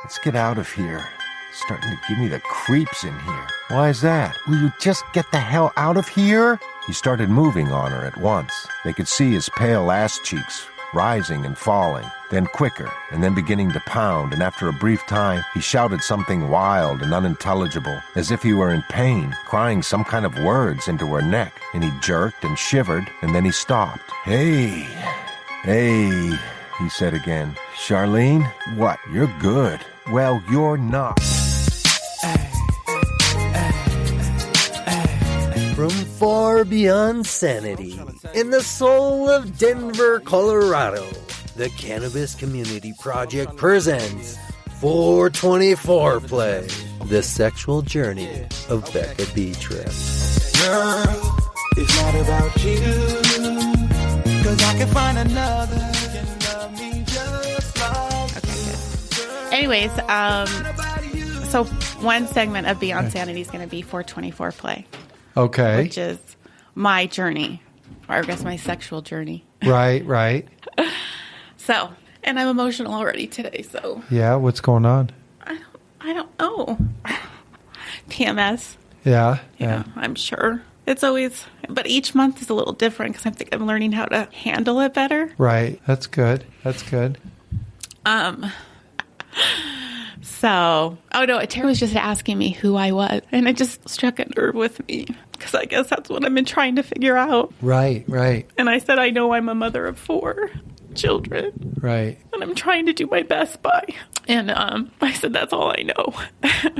Let's get out of here. It's starting to give me the creeps in here. Why is that? Will you just get the hell out of here? He started moving on her at once. They could see his pale ass cheeks rising and falling, then quicker, and then beginning to pound, and after a brief time, he shouted something wild and unintelligible, as if he were in pain, crying some kind of words into her neck, and he jerked and shivered, and then he stopped. Hey, he said again. Charlene? What? You're good. Well, you're not. From far beyond sanity, in the soul of Denver, Colorado, the Cannabis Community Project presents 424 Play, the sexual journey of Becca Beatrice. Girl, it's not about you, 'cause I can find another that can love me just like Okay, good. Anyways, so one segment of Beyond Sanity is going to be 424 Play. Okay. Which is my journey, or I guess my sexual journey. Right. So, and I'm emotional already today, so. Yeah, what's going on? I don't know. PMS. Yeah. I'm sure. It's always, but each month is a little different because I think I'm learning how to handle it better. Right. That's good. So, Terry was just asking me who I was, and it just struck a nerve with me because I guess that's what I've been trying to figure out. Right. And I said, I know I'm a mother of 4 children. Right. And I'm trying to do my best by. And I said, that's all I know.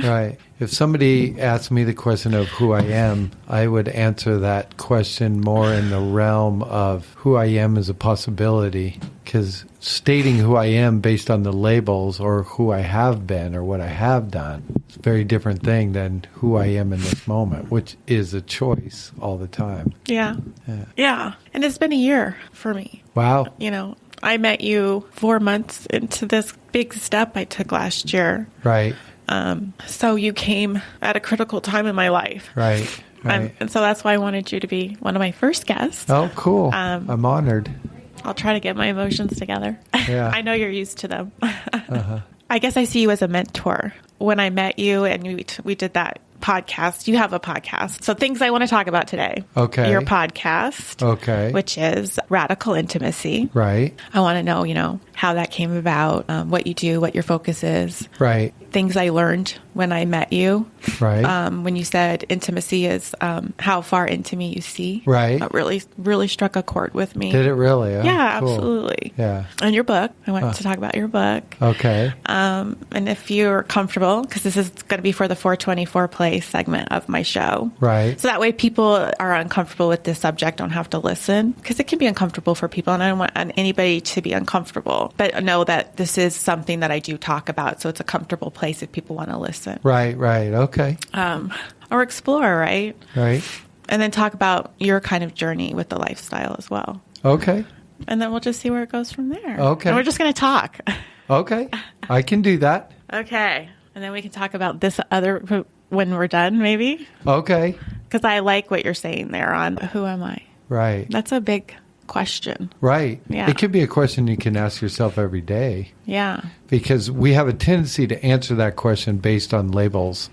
Right. If somebody asked me the question of who I am, I would answer that question more in the realm of who I am as a possibility. Because stating who I am based on the labels or who I have been or what I have done is a very different thing than who I am in this moment, which is a choice all the time. Yeah. And it's been a year for me. Wow. I met you 4 months into this big step I took last year. Right. So you came at a critical time in my life. Right. And so that's why I wanted you to be one of my first guests. Oh, cool. I'm honored. I'll try to get my emotions together. Yeah. I know you're used to them. I guess I see you as a mentor. When I met you and we did that podcast, you have a podcast. So things I want to talk about today. Okay. Your podcast. Okay. Which is Radical Intimacy. Right. I want to know, how that came about, what you do, what your focus is. Right. Things I learned when I met you. Right. When you said intimacy is how far into me you see. Right. That really struck a chord with me. Did it really? Oh, yeah, cool. Absolutely. Yeah. And your book. I want to talk about your book. Okay. And if you're comfortable, because this is going to be for the 424 Play segment of my show. Right. So that way people are uncomfortable with this subject don't have to listen, because it can be uncomfortable for people, and I don't want anybody to be uncomfortable. But know that this is something that I do talk about, so it's a comfortable place if people want to listen. Right. Okay. Or explore, right? Right. And then talk about your kind of journey with the lifestyle as well. Okay. And then we'll just see where it goes from there. Okay. And we're just going to talk. Okay. I can do that. Okay. And then we can talk about this other when we're done, maybe. Okay. Because I like what you're saying there on who am I? Right. That's a big question. Right. Yeah. It could be a question you can ask yourself every day. Yeah. Because we have a tendency to answer that question based on labels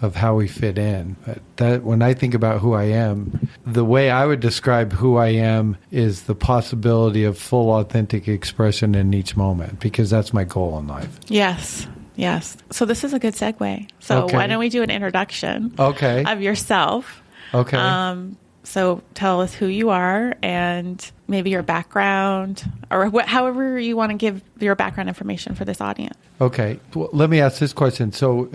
of how we fit in. But that when I think about who I am, the way I would describe who I am is the possibility of full authentic expression in each moment, because that's my goal in life. Yes. So this is a good segue. So Okay. why don't we do an introduction Okay. of yourself? Okay. So tell us who you are and maybe your background, or however you want to give your background information for this audience. Okay. Well, let me ask this question. So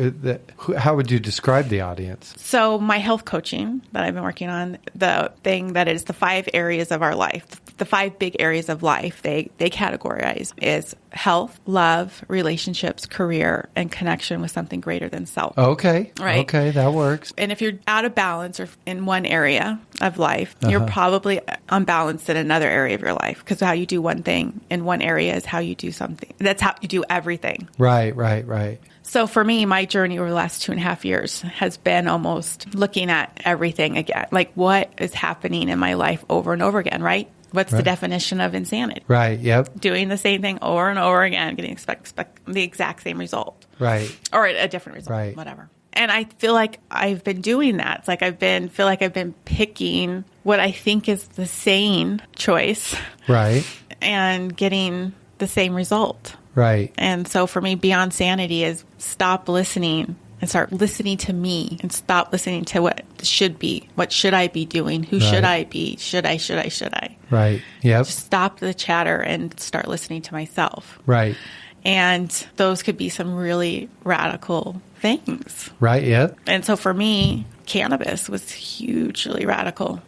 how would you describe the audience? So my health coaching that I've been working on, the thing that is the 5 areas of our life, the 5 big areas of life they categorize is health, love, relationships, career, and connection with something greater than self. Okay. Right. Okay, that works. And if you're out of balance or in one area of life, you're probably unbalanced in another area of your life, because how you do one thing in one area is how you do something. That's how you do everything. Right. So for me, my journey over the last 2.5 years has been almost looking at everything again. Like, what is happening in my life over and over again, right? What's the definition of insanity? Right. Yep. Doing the same thing over and over again, getting expect the exact same result. Right. Or a different result. Right. Whatever. And I feel like I've been doing that. It's like I've been picking what I think is the sane choice. Right. And getting the same result. Right. And so for me, beyond sanity is stop listening and start listening to me and stop listening to what should be. What should I be doing? Who should I be? Should I? Right. Yep. Just stop the chatter and start listening to myself. Right. And those could be some really radical things. Right. Yep. And so for me, cannabis was hugely radical.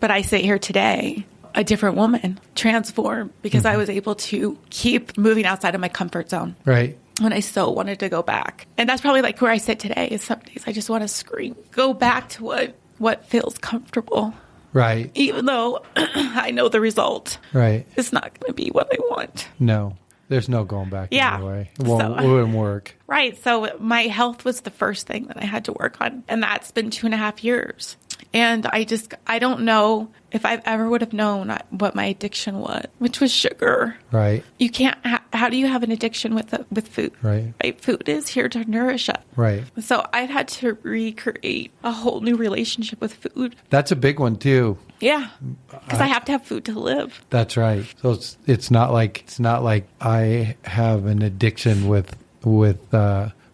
But I sit here today, a different woman, transformed, because I was able to keep moving outside of my comfort zone. Right. When I so wanted to go back. And that's probably like where I sit today. Is some days I just want to scream, go back to what feels comfortable. Right. Even though I know the result. Right. It's not going to be what I want. No. There's no going back anyway. It So- wouldn't work. Right. So my health was the first thing that I had to work on. And that's been 2.5 years. And I don't know if I ever would have known what my addiction was, which was sugar. Right. You can't, how do you have an addiction with food? Right. Food is here to nourish us. Right. So I've had to recreate a whole new relationship with food. That's a big one too. Yeah. Because I have to have food to live. That's right. So it's not like I have an addiction with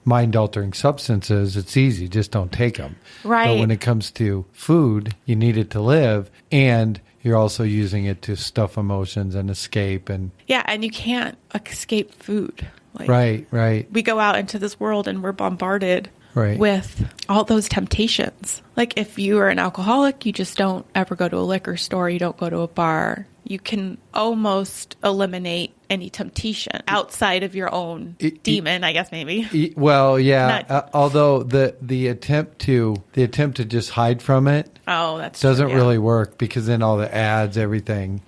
mind-altering substances. It's easy, just don't take them. Right. But when it comes to food, you need it to live, and you're also using it to stuff emotions and escape. And Yeah, and you can't escape food. Like, right. We go out into this world and we're bombarded Right. with all those temptations. Like if you are an alcoholic, you just don't ever go to a liquor store. You don't go to a bar. You can almost eliminate any temptation outside of your own demon, I guess maybe. Well, yeah. Although the attempt to just hide from it That's doesn't true, yeah. really work, because then all the ads, everything,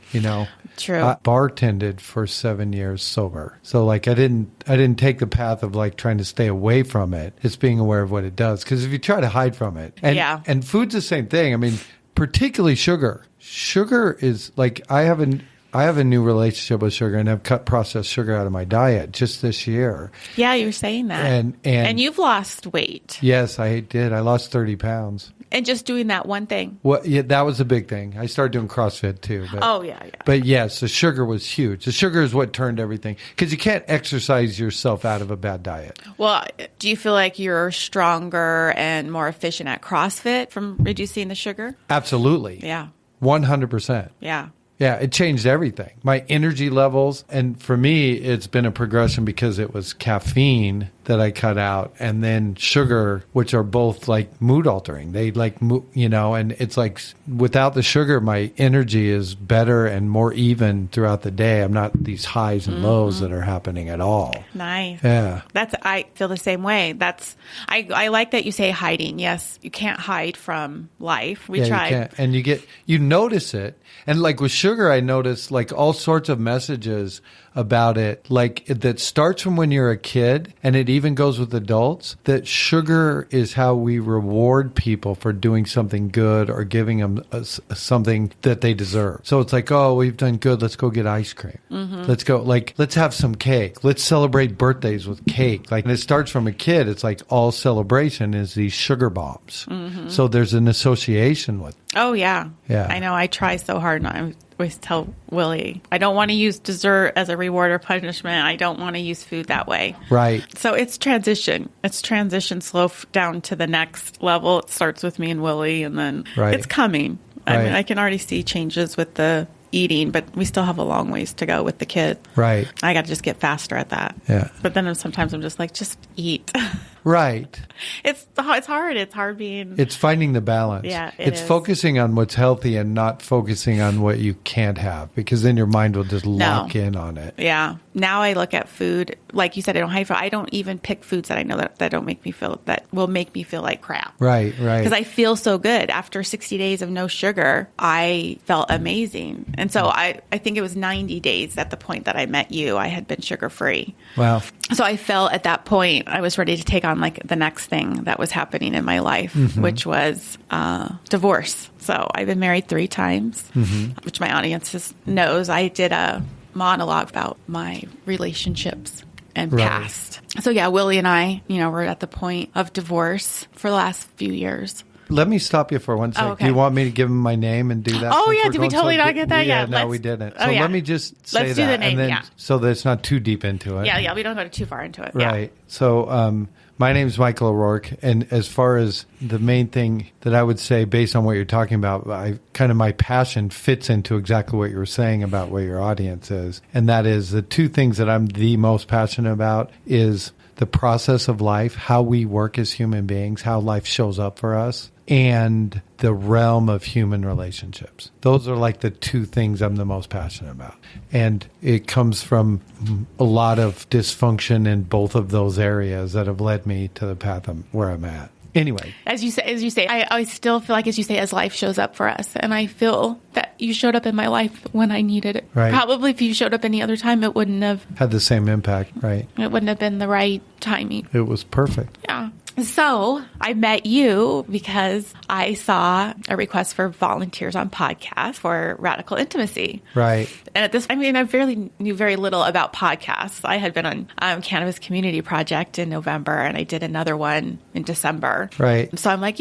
True. I bartended for 7 years sober. So like I didn't take the path of like trying to stay away from it. It's being aware of what it does. Because if you try to hide from it, and food's the same thing. I mean, particularly sugar. Sugar is like I have a new relationship with sugar, and I've cut processed sugar out of my diet just this year. Yeah, you're saying that. And you've lost weight. Yes, I did. I lost 30 pounds. And just doing that one thing. Well, yeah, that was a big thing. I started doing CrossFit too. But, yeah. But yes, the sugar was huge. The sugar is what turned everything. Because you can't exercise yourself out of a bad diet. Well, do you feel like you're stronger and more efficient at CrossFit from reducing the sugar? Absolutely. Yeah. 100%. Yeah. Yeah, it changed everything. My energy levels. And for me, it's been a progression because it was caffeine that I cut out, and then sugar, which are both like mood altering. They like, and it's like without the sugar, my energy is better and more even throughout the day. I'm not these highs and lows that are happening at all. Nice. Yeah. I feel the same way. I like that you say hiding. Yes, you can't hide from life. We tried. You can't. And you notice it. And like with sugar, I notice like all sorts of messages about it, like that starts from when you're a kid, and it even goes with adults, that sugar is how we reward people for doing something good or giving them something that they deserve. So it's like, oh, we've done good. Let's go get ice cream. Mm-hmm. Let's have some cake. Let's celebrate birthdays with cake. Like, and it starts from a kid. It's like all celebration is these sugar bombs. Mm-hmm. So there's an association with it. Oh, yeah. Yeah. I know. I try so hard. I always tell Willie, I don't want to use dessert as a reward or punishment. I don't want to use food that way. Right. So it's transition. It's transition slow down to the next level. It starts with me and Willie, and then it's coming. I mean, I can already see changes with the eating, but we still have a long ways to go with the kid. Right. I got to just get faster at that. Yeah. But then sometimes I'm just like, just eat. Right. It's hard. It's hard being... It's finding the balance. Yeah, it's focusing on what's healthy and not focusing on what you can't have, because then your mind will just lock in on it. Yeah. now I look at food, like you said, I don't hide from. I don't even pick foods that I know that don't make me feel, that will make me feel like crap. Right. Because I feel so good. After 60 days of no sugar, I felt amazing. And so I think it was 90 days at the point that I met you. I had been sugar free. Wow. So I felt at that point I was ready to take on like the next thing that was happening in my life, which was divorce. So I've been married 3 times, which my audience knows. I did a monologue about my relationships and past. So yeah, Willie and I, we're at the point of divorce for the last few years. Let me stop you for 1 second. Okay. Do you want me to give him my name and do that? Oh, since yeah. we're Did we going totally so not get that? Yeah, Yeah. no, we didn't. So yeah. let me just say Let's do the that. name, And then, yeah. so that it's not too deep into it. Yeah. We don't go too far into it. Right. So my name's Micheal O'Rourke. And as far as the main thing that I would say based on what you're talking about, my passion fits into exactly what you were saying about what your audience is. And that is the 2 things that I'm the most passionate about is the process of life, how we work as human beings, how life shows up for us, and the realm of human relationships. Those are like the 2 things I'm the most passionate about. And it comes from a lot of dysfunction in both of those areas that have led me to the path where I'm at. Anyway. As you say, I still feel like, as you say, as life shows up for us. And I feel that you showed up in my life when I needed it. Right. Probably if you showed up any other time, it wouldn't have Had the same impact, right? It wouldn't have been the right timing. It was perfect. Yeah. So I met you because I saw a request for volunteers on podcasts for Radical Intimacy. Right. And at this, I knew very little about podcasts. I had been on Cannabis Community Project in November, and I did another one in December. Right. So I'm like,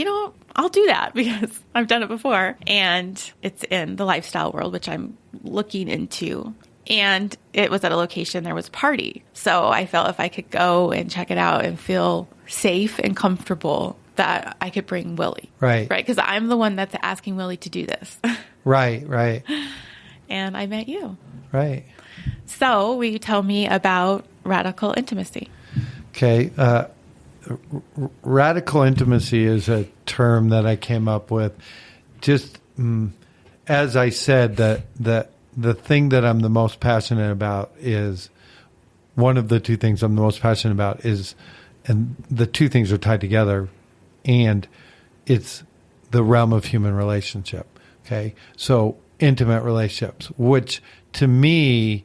I'll do that because I've done it before. And it's in the lifestyle world, which I'm looking into. And it was at a location, there was a party. So I felt if I could go and check it out and feel safe and comfortable, that I could bring Willie. Right. Right. Because I'm the one that's asking Willie to do this. Right. And I met you. Right. So will you tell me about Radical Intimacy? Okay. Radical intimacy is a term that I came up with. Just as I said, the thing that I'm the most passionate about is one of the 2 things I'm the most passionate about is, and the 2 things are tied together, and it's the realm of human relationship. Okay. So intimate relationships, which to me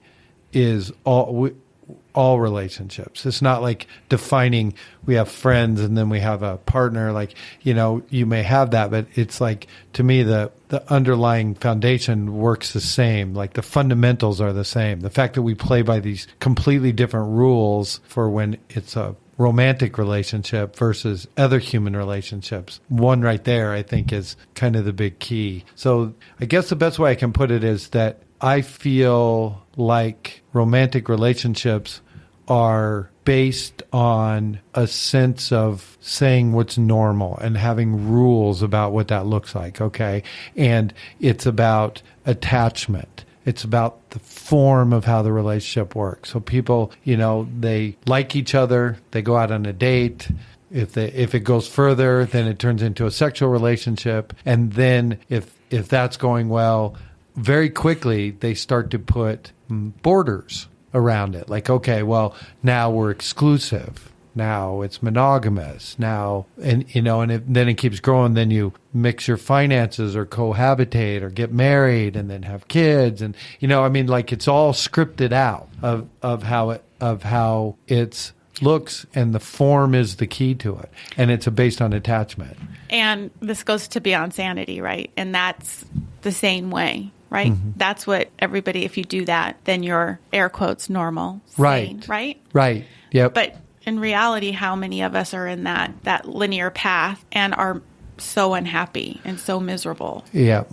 is all relationships. It's not like defining we have friends and then we have a partner. Like, you may have that, but it's like, to me, the underlying foundation works the same. Like the fundamentals are the same. The fact that we play by these completely different rules for when it's a romantic relationship versus other human relationships. One right there, I think, is kind of the big key. So I guess the best way I can put it is that I feel like romantic relationships are based on a sense of saying what's normal and having rules about what that looks like, okay? And it's about attachment. It's about the form of how the relationship works. So people, they like each other, they go out on a date. If it goes further, then it turns into a sexual relationship. And then if that's going well, very quickly they start to put borders around it. Like, okay, well, now we're exclusive. Now it's monogamous. Now, then it keeps growing. Then you mix your finances or cohabitate or get married and then have kids. And, it's all scripted out of how it's looks, and the form is the key to it. And it's based on attachment. And this goes to beyond sanity, right? And that's the same way, right? Mm-hmm. That's what everybody, if you do that, then you're, air quotes, normal. Sane, right? Right. Yep. But in reality, how many of us are in that linear path and are so unhappy and so miserable? Yeah.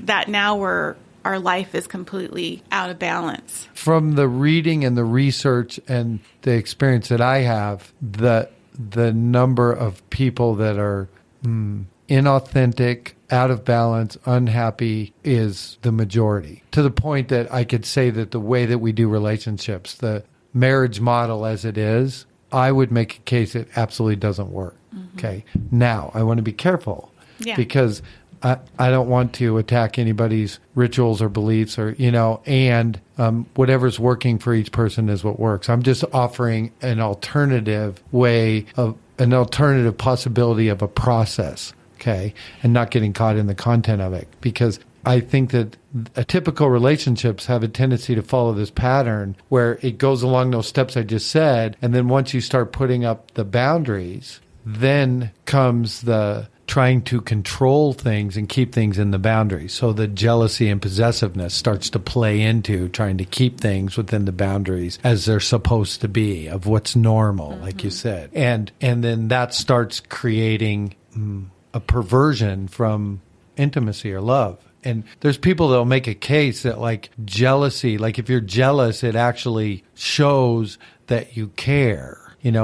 That now our life is completely out of balance. From the reading and the research and the experience that I have, the number of people that are inauthentic, out of balance, unhappy is the majority. To the point that I could say that the way that we do relationships, the marriage model as it is, I would make a case it absolutely doesn't work. Mm-hmm. Okay. Now, I want to be careful because I don't want to attack anybody's rituals or beliefs or, and whatever's working for each person is what works. I'm just offering an alternative an alternative possibility of a process, okay, and not getting caught in the content of it. Because I think that typical relationships have a tendency to follow this pattern where it goes along those steps I just said, and then once you start putting up the boundaries, then comes the trying to control things and keep things in the boundaries. So the jealousy and possessiveness starts to play into trying to keep things within the boundaries as they're supposed to be of what's normal, like you said. And then that starts creating a perversion from intimacy or love. And there's people that'll make a case that like jealousy, like if you're jealous, it actually shows that you care.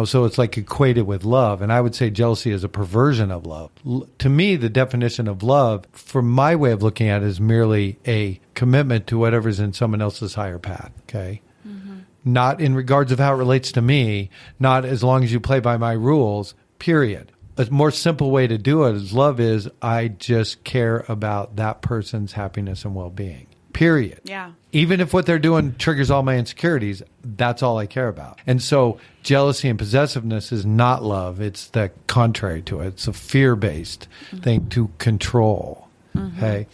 So it's like equated with love. And I would say jealousy is a perversion of love. To me, the definition of love, from my way of looking at it, is merely a commitment to whatever's in someone else's higher path, okay? Mm-hmm. Not in regards of how it relates to me, not as long as you play by my rules, period. A more simple way to do it is love is I just care about that person's happiness and well-being. Period. Yeah. Even if what they're doing triggers all my insecurities, that's all I care about. And so jealousy and possessiveness is not love. It's the contrary to it. It's a fear-based thing to control. Okay.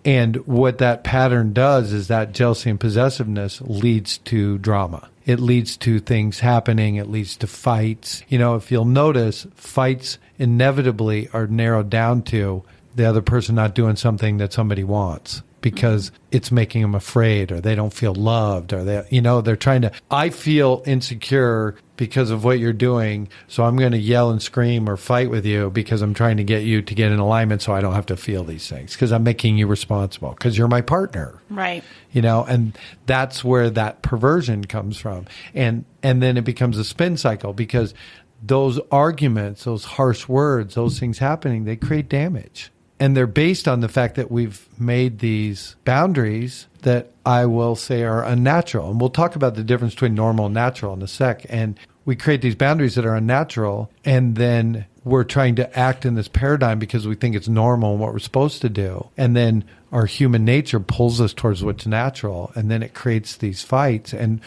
And what that pattern does is that jealousy and possessiveness leads to drama. It leads to things happening. It leads to fights. If you'll notice, fights inevitably are narrowed down to the other person not doing something that somebody wants, because it's making them afraid, or they don't feel loved, or they're trying to, I feel insecure because of what you're doing, so I'm going to yell and scream or fight with you because I'm trying to get you to get in alignment so I don't have to feel these things, because I'm making you responsible because you're my partner. Right. And that's where that perversion comes from. And then it becomes a spin cycle, because those arguments, those harsh words, those things happening, they create damage. And they're based on the fact that we've made these boundaries that I will say are unnatural. And we'll talk about the difference between normal and natural in a sec. And we create these boundaries that are unnatural, and then we're trying to act in this paradigm because we think it's normal and what we're supposed to do. And then our human nature pulls us towards what's natural, and then it creates these fights, and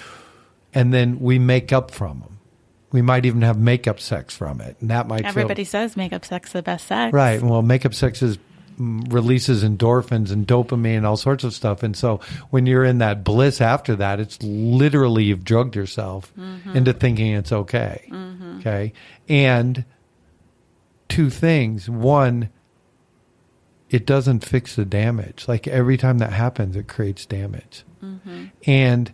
then we make up from them. We might even have makeup sex from it. And that might Everybody says makeup sex is the best sex. Right. Well, makeup sex releases endorphins and dopamine and all sorts of stuff. And so when you're in that bliss after that, it's literally you've drugged yourself into thinking it's okay. Mm-hmm. Okay. And two things. One, it doesn't fix the damage. Like every time that happens, it creates damage. Mm-hmm. And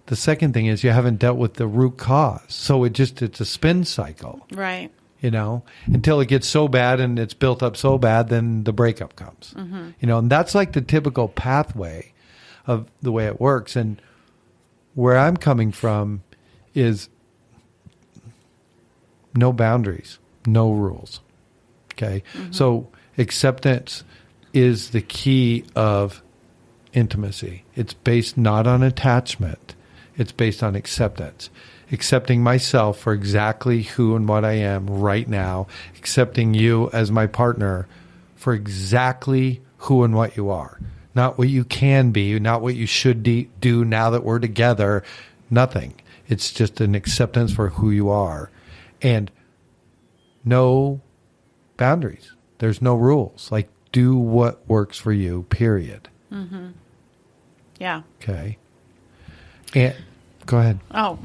the second thing is you haven't dealt with the root cause. So it's a spin cycle. Right. Until it gets so bad and it's built up so bad, then the breakup comes. Mm-hmm. And that's like the typical pathway of the way it works. And where I'm coming from is no boundaries, no rules. Okay. Mm-hmm. So acceptance is the key of intimacy. It's based not on attachment. It's based on acceptance. Accepting myself for exactly who and what I am right now. Accepting you as my partner for exactly who and what you are. Not what you can be, not what you should do now that we're together. Nothing. It's just an acceptance for who you are. And no boundaries. There's no rules. Like, do what works for you, period. Mm-hmm. Yeah. Okay. And go ahead. Oh,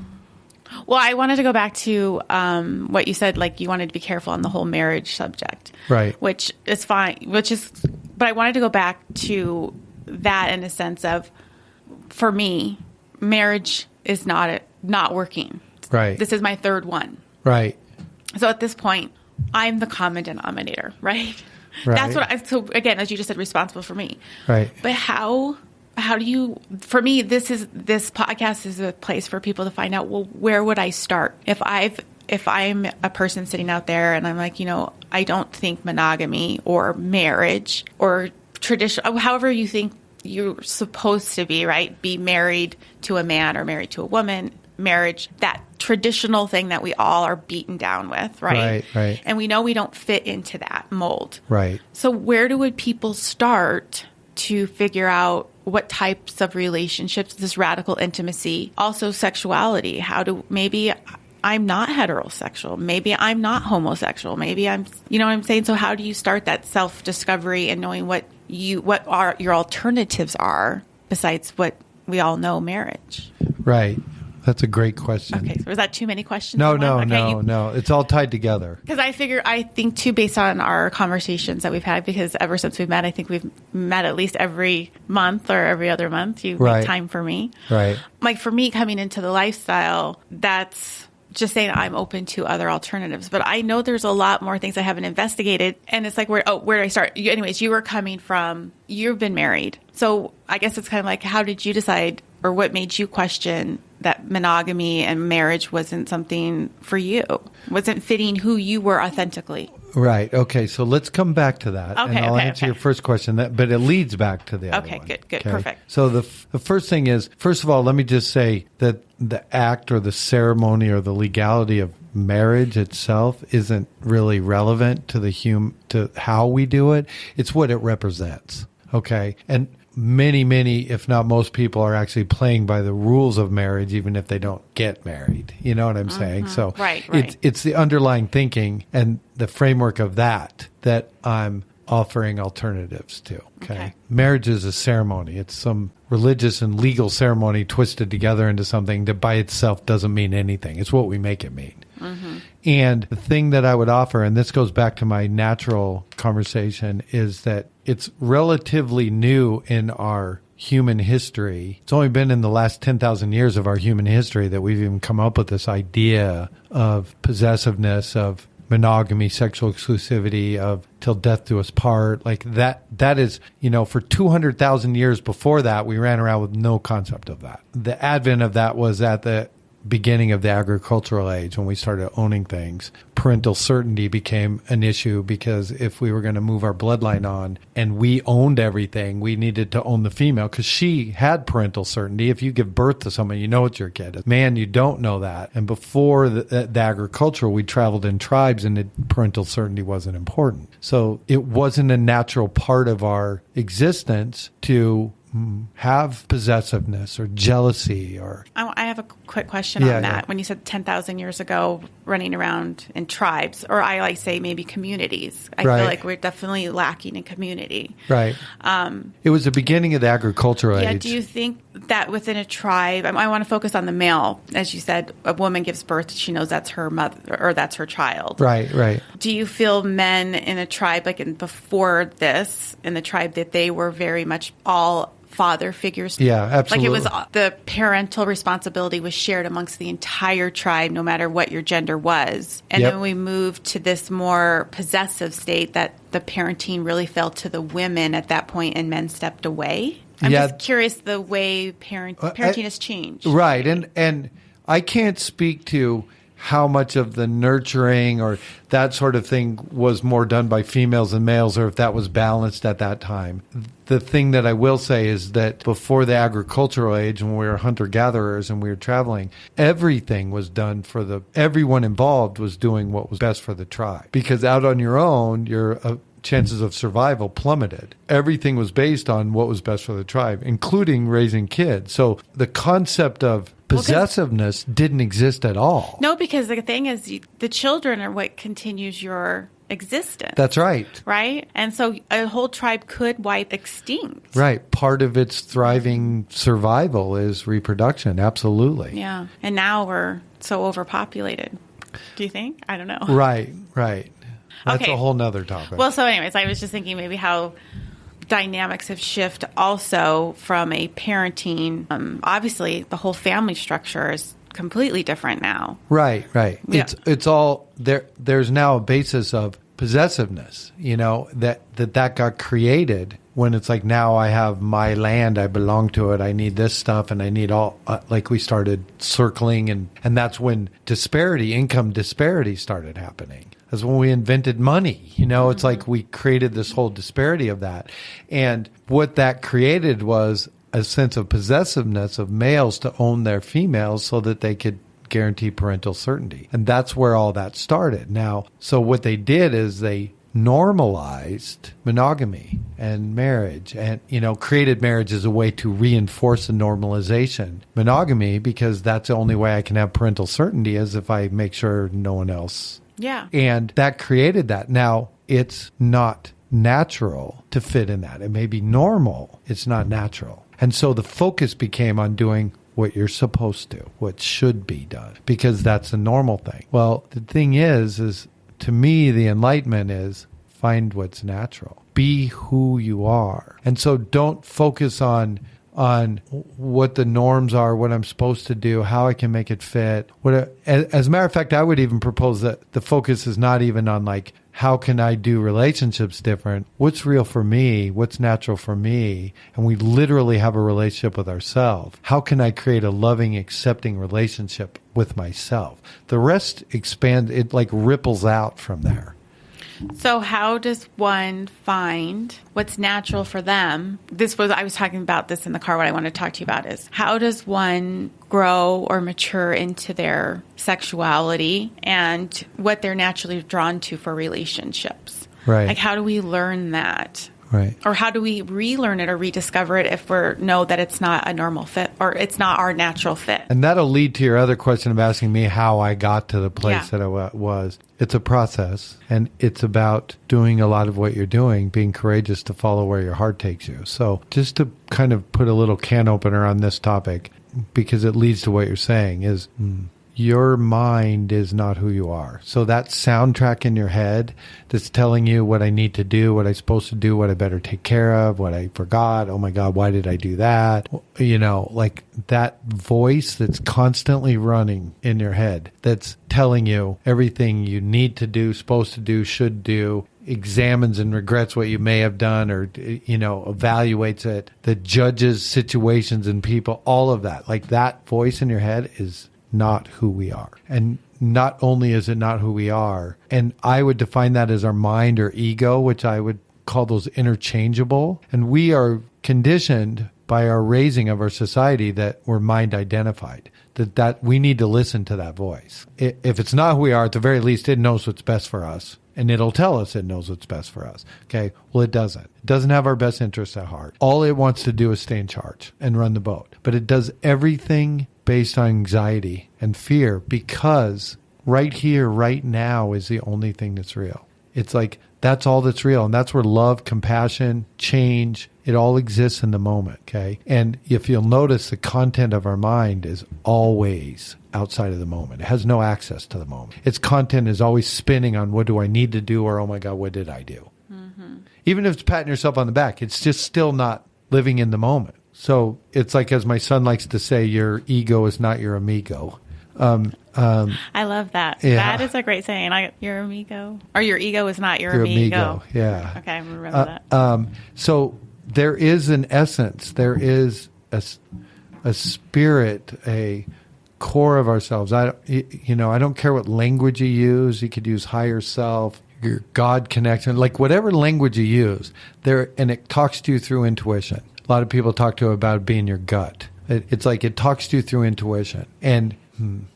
well, I wanted to go back to what you said, like you wanted to be careful on the whole marriage subject. Right. Which is fine, but I wanted to go back to that in a sense of, for me, marriage is not working. Right. This is my third one. Right. So at this point, I'm the common denominator, right? Right. That's so again, as you just said, responsible for me. Right. But how do you, for me, this podcast is a place for people to find out, well, where would I start? If I'm a person sitting out there and I'm like, I don't think monogamy or marriage or tradition, however you think you're supposed to be, right? Be married to a man or married to a woman, marriage, that traditional thing that we all are beaten down with, right? Right. And we know we don't fit into that mold. Right. So where would people start to figure out what types of relationships, this radical intimacy, also sexuality? Maybe I'm not heterosexual. Maybe I'm not homosexual. Maybe I'm, you know what I'm saying? So how do you start that self-discovery and knowing what are your alternatives are besides what we all know, marriage? Right. That's a great question. Okay, so was that too many questions? No. It's all tied together. Because I think too, based on our conversations that we've had, because ever since we've met, I think we've met at least every month or every other month. You make time for me. Right. Like for me, coming into the lifestyle, that's just saying I'm open to other alternatives. But I know there's a lot more things I haven't investigated. And it's like, where do I start? Anyways, you've been married. So I guess it's kind of like, how did you decide, or what made you question that monogamy and marriage wasn't something for you, wasn't fitting who you were authentically? Right. Okay. So let's come back to that. Okay, and I'll answer your first question, but it leads back to the other one. Okay, good. Perfect. So the first thing is, first of all, let me just say that the act or the ceremony or the legality of marriage itself isn't really relevant to to how we do it. It's what it represents. Okay. And many, if not most people are actually playing by the rules of marriage, even if they don't get married. You know what I'm saying? So right. It's the underlying thinking and the framework of that I'm offering alternatives to. Okay. Marriage is a ceremony. It's some religious and legal ceremony twisted together into something that by itself doesn't mean anything. It's what we make it mean. Mm-hmm. And the thing that I would offer, and this goes back to my natural conversation, is that it's relatively new in our human history. It's only been in the last 10,000 years of our human history that we've even come up with this idea of possessiveness, of monogamy, sexual exclusivity, of till death do us part. Like that is, for 200,000 years before that, we ran around with no concept of that. The advent of that was at the beginning of the agricultural age when we started owning things. Parental certainty became an issue because if we were going to move our bloodline on and we owned everything, we needed to own the female because she had parental certainty. If you give birth to someone, you know it's your kid. Man, you don't know that. And before the agricultural, we traveled in tribes and parental certainty wasn't important. So it wasn't a natural part of our existence to have possessiveness or jealousy or... I have a quick question on that. Yeah. When you said 10,000 years ago, running around in tribes, or I like say maybe communities. I feel like we're definitely lacking in community. Right. It was the beginning of the agricultural age. Yeah. Do you think that within a tribe, I want to focus on the male, as you said, a woman gives birth, she knows that's her mother or that's her child. Right. Do you feel men in a tribe, before this, in the tribe, that they were very much all father figures? Yeah, absolutely. Like it was the parental responsibility was shared amongst the entire tribe, no matter what your gender was. And then we moved to this more possessive state that the parenting really fell to the women at that point and men stepped away. I'm just curious the way parenting has changed. Right. And I can't speak to how much of the nurturing or that sort of thing was more done by females than males, or if that was balanced at that time. The thing that I will say is that before the agricultural age, when we were hunter-gatherers and we were traveling, everything was done everyone involved was doing what was best for the tribe. Because out on your own, your chances of survival plummeted. Everything was based on what was best for the tribe, including raising kids. So the concept of possessiveness didn't exist at all. No, because the thing is, the children are what continues your existence. That's right. Right? And so a whole tribe could wipe extinct. Right. Part of its thriving survival is reproduction. Absolutely. Yeah. And now we're so overpopulated. Do you think? I don't know. Right. That's a whole nother topic. Well, so anyways, I was just thinking maybe how dynamics have shifted also from a parenting. Obviously, the whole family structure is completely different now. Right. Yeah. It's all there. There's now a basis of possessiveness, that got created when it's like, now I have my land, I belong to it, I need this stuff, and I need all, we started circling, and that's when income disparity started happening. That's when we invented money. It's like we created this whole disparity of that. And what that created was a sense of possessiveness of males to own their females so that they could guarantee parental certainty. And that's where all that started. Now, so what they did is they normalized monogamy and marriage and, created marriage as a way to reinforce the normalization. Monogamy, because that's the only way I can have parental certainty is if I make sure no one else. Yeah. And that created that. Now, it's not natural to fit in that. It may be normal. It's not natural. And so the focus became on doing what you're supposed to, what should be done, because that's a normal thing. Well, the thing is to me, the enlightenment is find what's natural. Be who you are. And so don't focus on what the norms are, what I'm supposed to do, how I can make it fit. As a matter of fact, I would even propose that the focus is not even on like, how can I do relationships different? What's real for me? What's natural for me? And we literally have a relationship with ourselves. How can I create a loving, accepting relationship with myself? The rest expands, it like ripples out from there. So how does one find what's natural for them? I was talking about this in the car. What I want to talk to you about is how does one grow or mature into their sexuality and what they're naturally drawn to for relationships? Right. Like how do we learn that? Right. Or how do we relearn it or rediscover it if we know that it's not a normal fit or it's not our natural fit? And that'll lead to your other question of asking me how I got to the place that I was. It's a process, and it's about doing a lot of what you're doing, being courageous to follow where your heart takes you. So just to kind of put a little can opener on this topic, because it leads to what you're saying, is your mind is not who you are. So that soundtrack in your head that's telling you what I need to do, what I'm supposed to do, what I better take care of, what I forgot. Oh my God, why did I do that? Like that voice that's constantly running in your head that's telling you everything you need to do, supposed to do, should do, examines and regrets what you may have done or, evaluates it, that judges situations and people, all of that. Like that voice in your head is not who we are. And not only is it not who we are, and I would define that as our mind or ego, which I would call those interchangeable. And we are conditioned by our raising of our society that we're mind identified, that we need to listen to that voice. If it's not who we are, at the very least, it knows what's best for us. And it'll tell us it knows what's best for us. Okay. Well, it doesn't. It doesn't have our best interests at heart. All it wants to do is stay in charge and run the boat. But it does everything based on anxiety and fear because right here, right now is the only thing that's real. It's like that's all that's real. And that's where love, compassion, change, it all exists in the moment. Okay. And if you'll notice, the content of our mind is always outside of the moment. It has no access to the moment. Its content is always spinning on what do I need to do or, oh my God, what did I do? Mm-hmm. Even if it's patting yourself on the back, it's just still not living in the moment. So it's like, as my son likes to say, your ego is not your amigo. I love that. Yeah. That is a great saying. Your amigo, or your ego is not your amigo. Yeah. Okay, I'm gonna remember that. So there is an essence. There is a spirit, a core of ourselves. I don't care what language you use. You could use higher self, your God connection, like whatever language you use there, and it talks to you through intuition. A lot of people talk to about being your gut. It's like it talks to you through intuition, and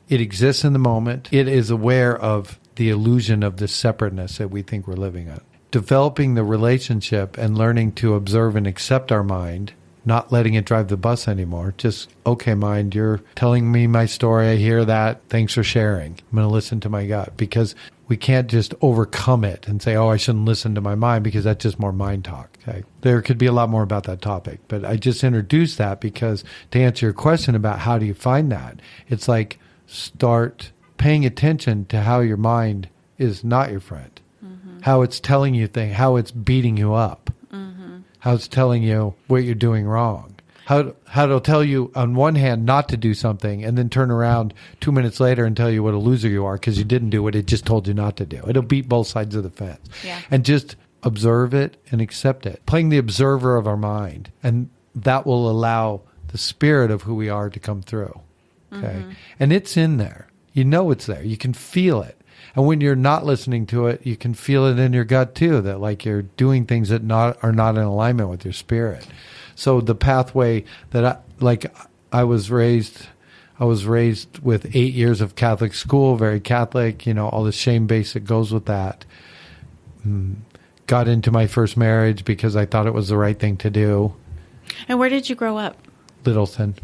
it exists in the moment. It is aware of the illusion of the separateness that we think we're living in. Developing the relationship and learning to observe and accept our mind, not letting it drive the bus anymore. Just, okay, mind, you're telling me my story. I hear that. Thanks for sharing. I'm going to listen to my gut, because we can't just overcome it and say, oh, I shouldn't listen to my mind, because that's just more mind talk. Okay. There could be a lot more about that topic, but I just introduced that because to answer your question about how do you find that, it's like start paying attention to how your mind is not your friend, how it's telling you things, how it's beating you up, how it's telling you what you're doing wrong, how it'll tell you on one hand not to do something and then turn around 2 minutes later and tell you what a loser you are because you didn't do what it just told you not to do. It'll beat both sides of the fence. Yeah. And just observe it and accept it. Playing the observer of our mind. And that will allow the spirit of who we are to come through. Okay. And it's in there. You know it's there. You can feel it. And when you're not listening to it, you can feel it in your gut too, that like you're doing things that are not in alignment with your spirit. So the pathway that I was raised with 8 years of Catholic school, very Catholic, all the shame base that goes with that. Got into my first marriage because I thought it was the right thing to do. And where did you grow up? Littleton.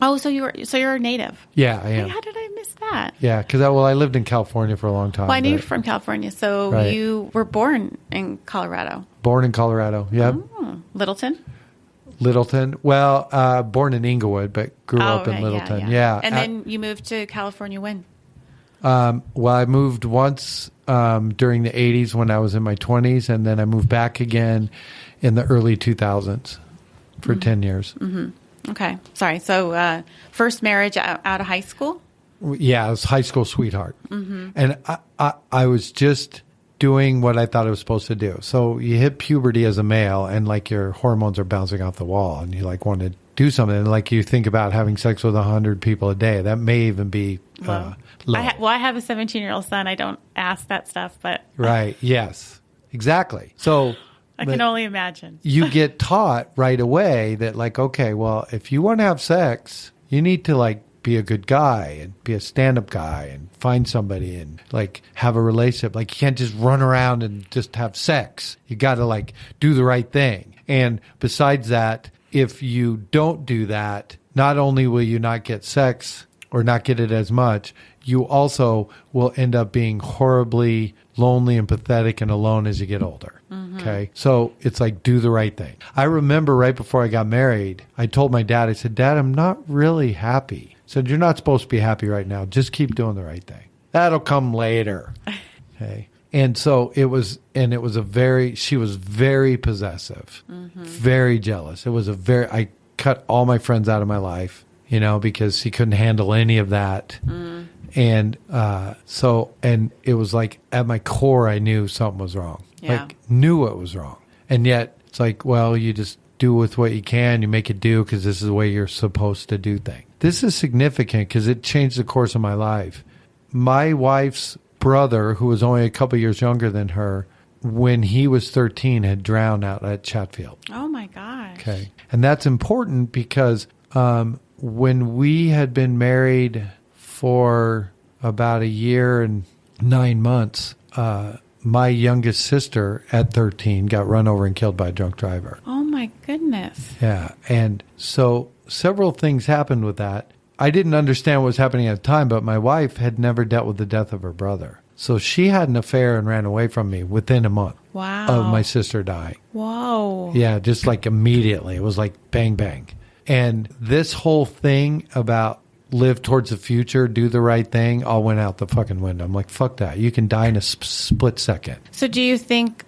Oh, so you're a native. Yeah, I am. Hey, how did I miss that? Yeah, because I lived in California for a long time. Well, I knew you're from California, so Right. you were born in Colorado. Born in Colorado, yep. Littleton? Littleton. Well, born in Inglewood, but grew up in right, Littleton. Yeah. And then you moved to California when? Well, I moved once during the 80s when I was in my 20s, and then I moved back again in the early 2000s for 10 years. Mm-hmm. Okay. Sorry. So first marriage out of high school? Yeah, I was high school sweetheart. Mm-hmm. And I was just doing what I thought I was supposed to do. So you hit puberty as a male, and like your hormones are bouncing off the wall, and you like want to do something. And like you think about having sex with 100 people a day. That may even be low. I have a 17-year-old son. I don't ask that stuff, but Right. Yes. Exactly. So I can only imagine. You get taught right away that like, okay, well, if you want to have sex, you need to like be a good guy and be a stand-up guy and find somebody and like have a relationship. Like you can't just run around and just have sex. You got to like do the right thing. And besides that, if you don't do that, not only will you not get sex or not get it as much, you also will end up being horribly lonely and pathetic and alone as you get older. Mm-hmm. Okay. So it's like, do the right thing. I remember right before I got married, I told my dad, I said, Dad, I'm not really happy. I said, you're not supposed to be happy right now. Just keep doing the right thing. That'll come later. Okay. And so she was very possessive, very jealous. I cut all my friends out of my life, because she couldn't handle any of that. And and it was like at my core, I knew something was wrong. Yeah. Like knew it was wrong. And yet it's like, well, you just do with what you can. You make it do because this is the way you're supposed to do things. This is significant because it changed the course of my life. My wife's brother, who was only a couple years younger than her, when he was 13, had drowned out at Chatfield. Oh, my gosh. Okay. And that's important because when we had been married for about a year and 9 months, my youngest sister at 13 got run over and killed by a drunk driver. Oh, my goodness. Yeah. And so several things happened with that. I didn't understand what was happening at the time, but my wife had never dealt with the death of her brother. So she had an affair and ran away from me within a month of my sister dying. Whoa. Yeah, just like immediately. It was like bang, bang. And this whole thing about live towards the future, do the right thing, all went out the fucking window. I'm like, fuck that. You can die in a split second. So do you think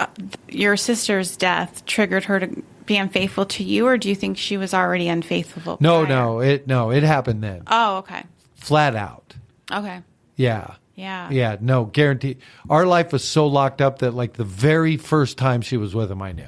your sister's death triggered her to be unfaithful to you, or do you think she was already unfaithful? No, it happened then. Oh, okay. Flat out. Okay. Yeah. Yeah. Yeah, no, guarantee. Our life was so locked up that like the very first time she was with him, I knew.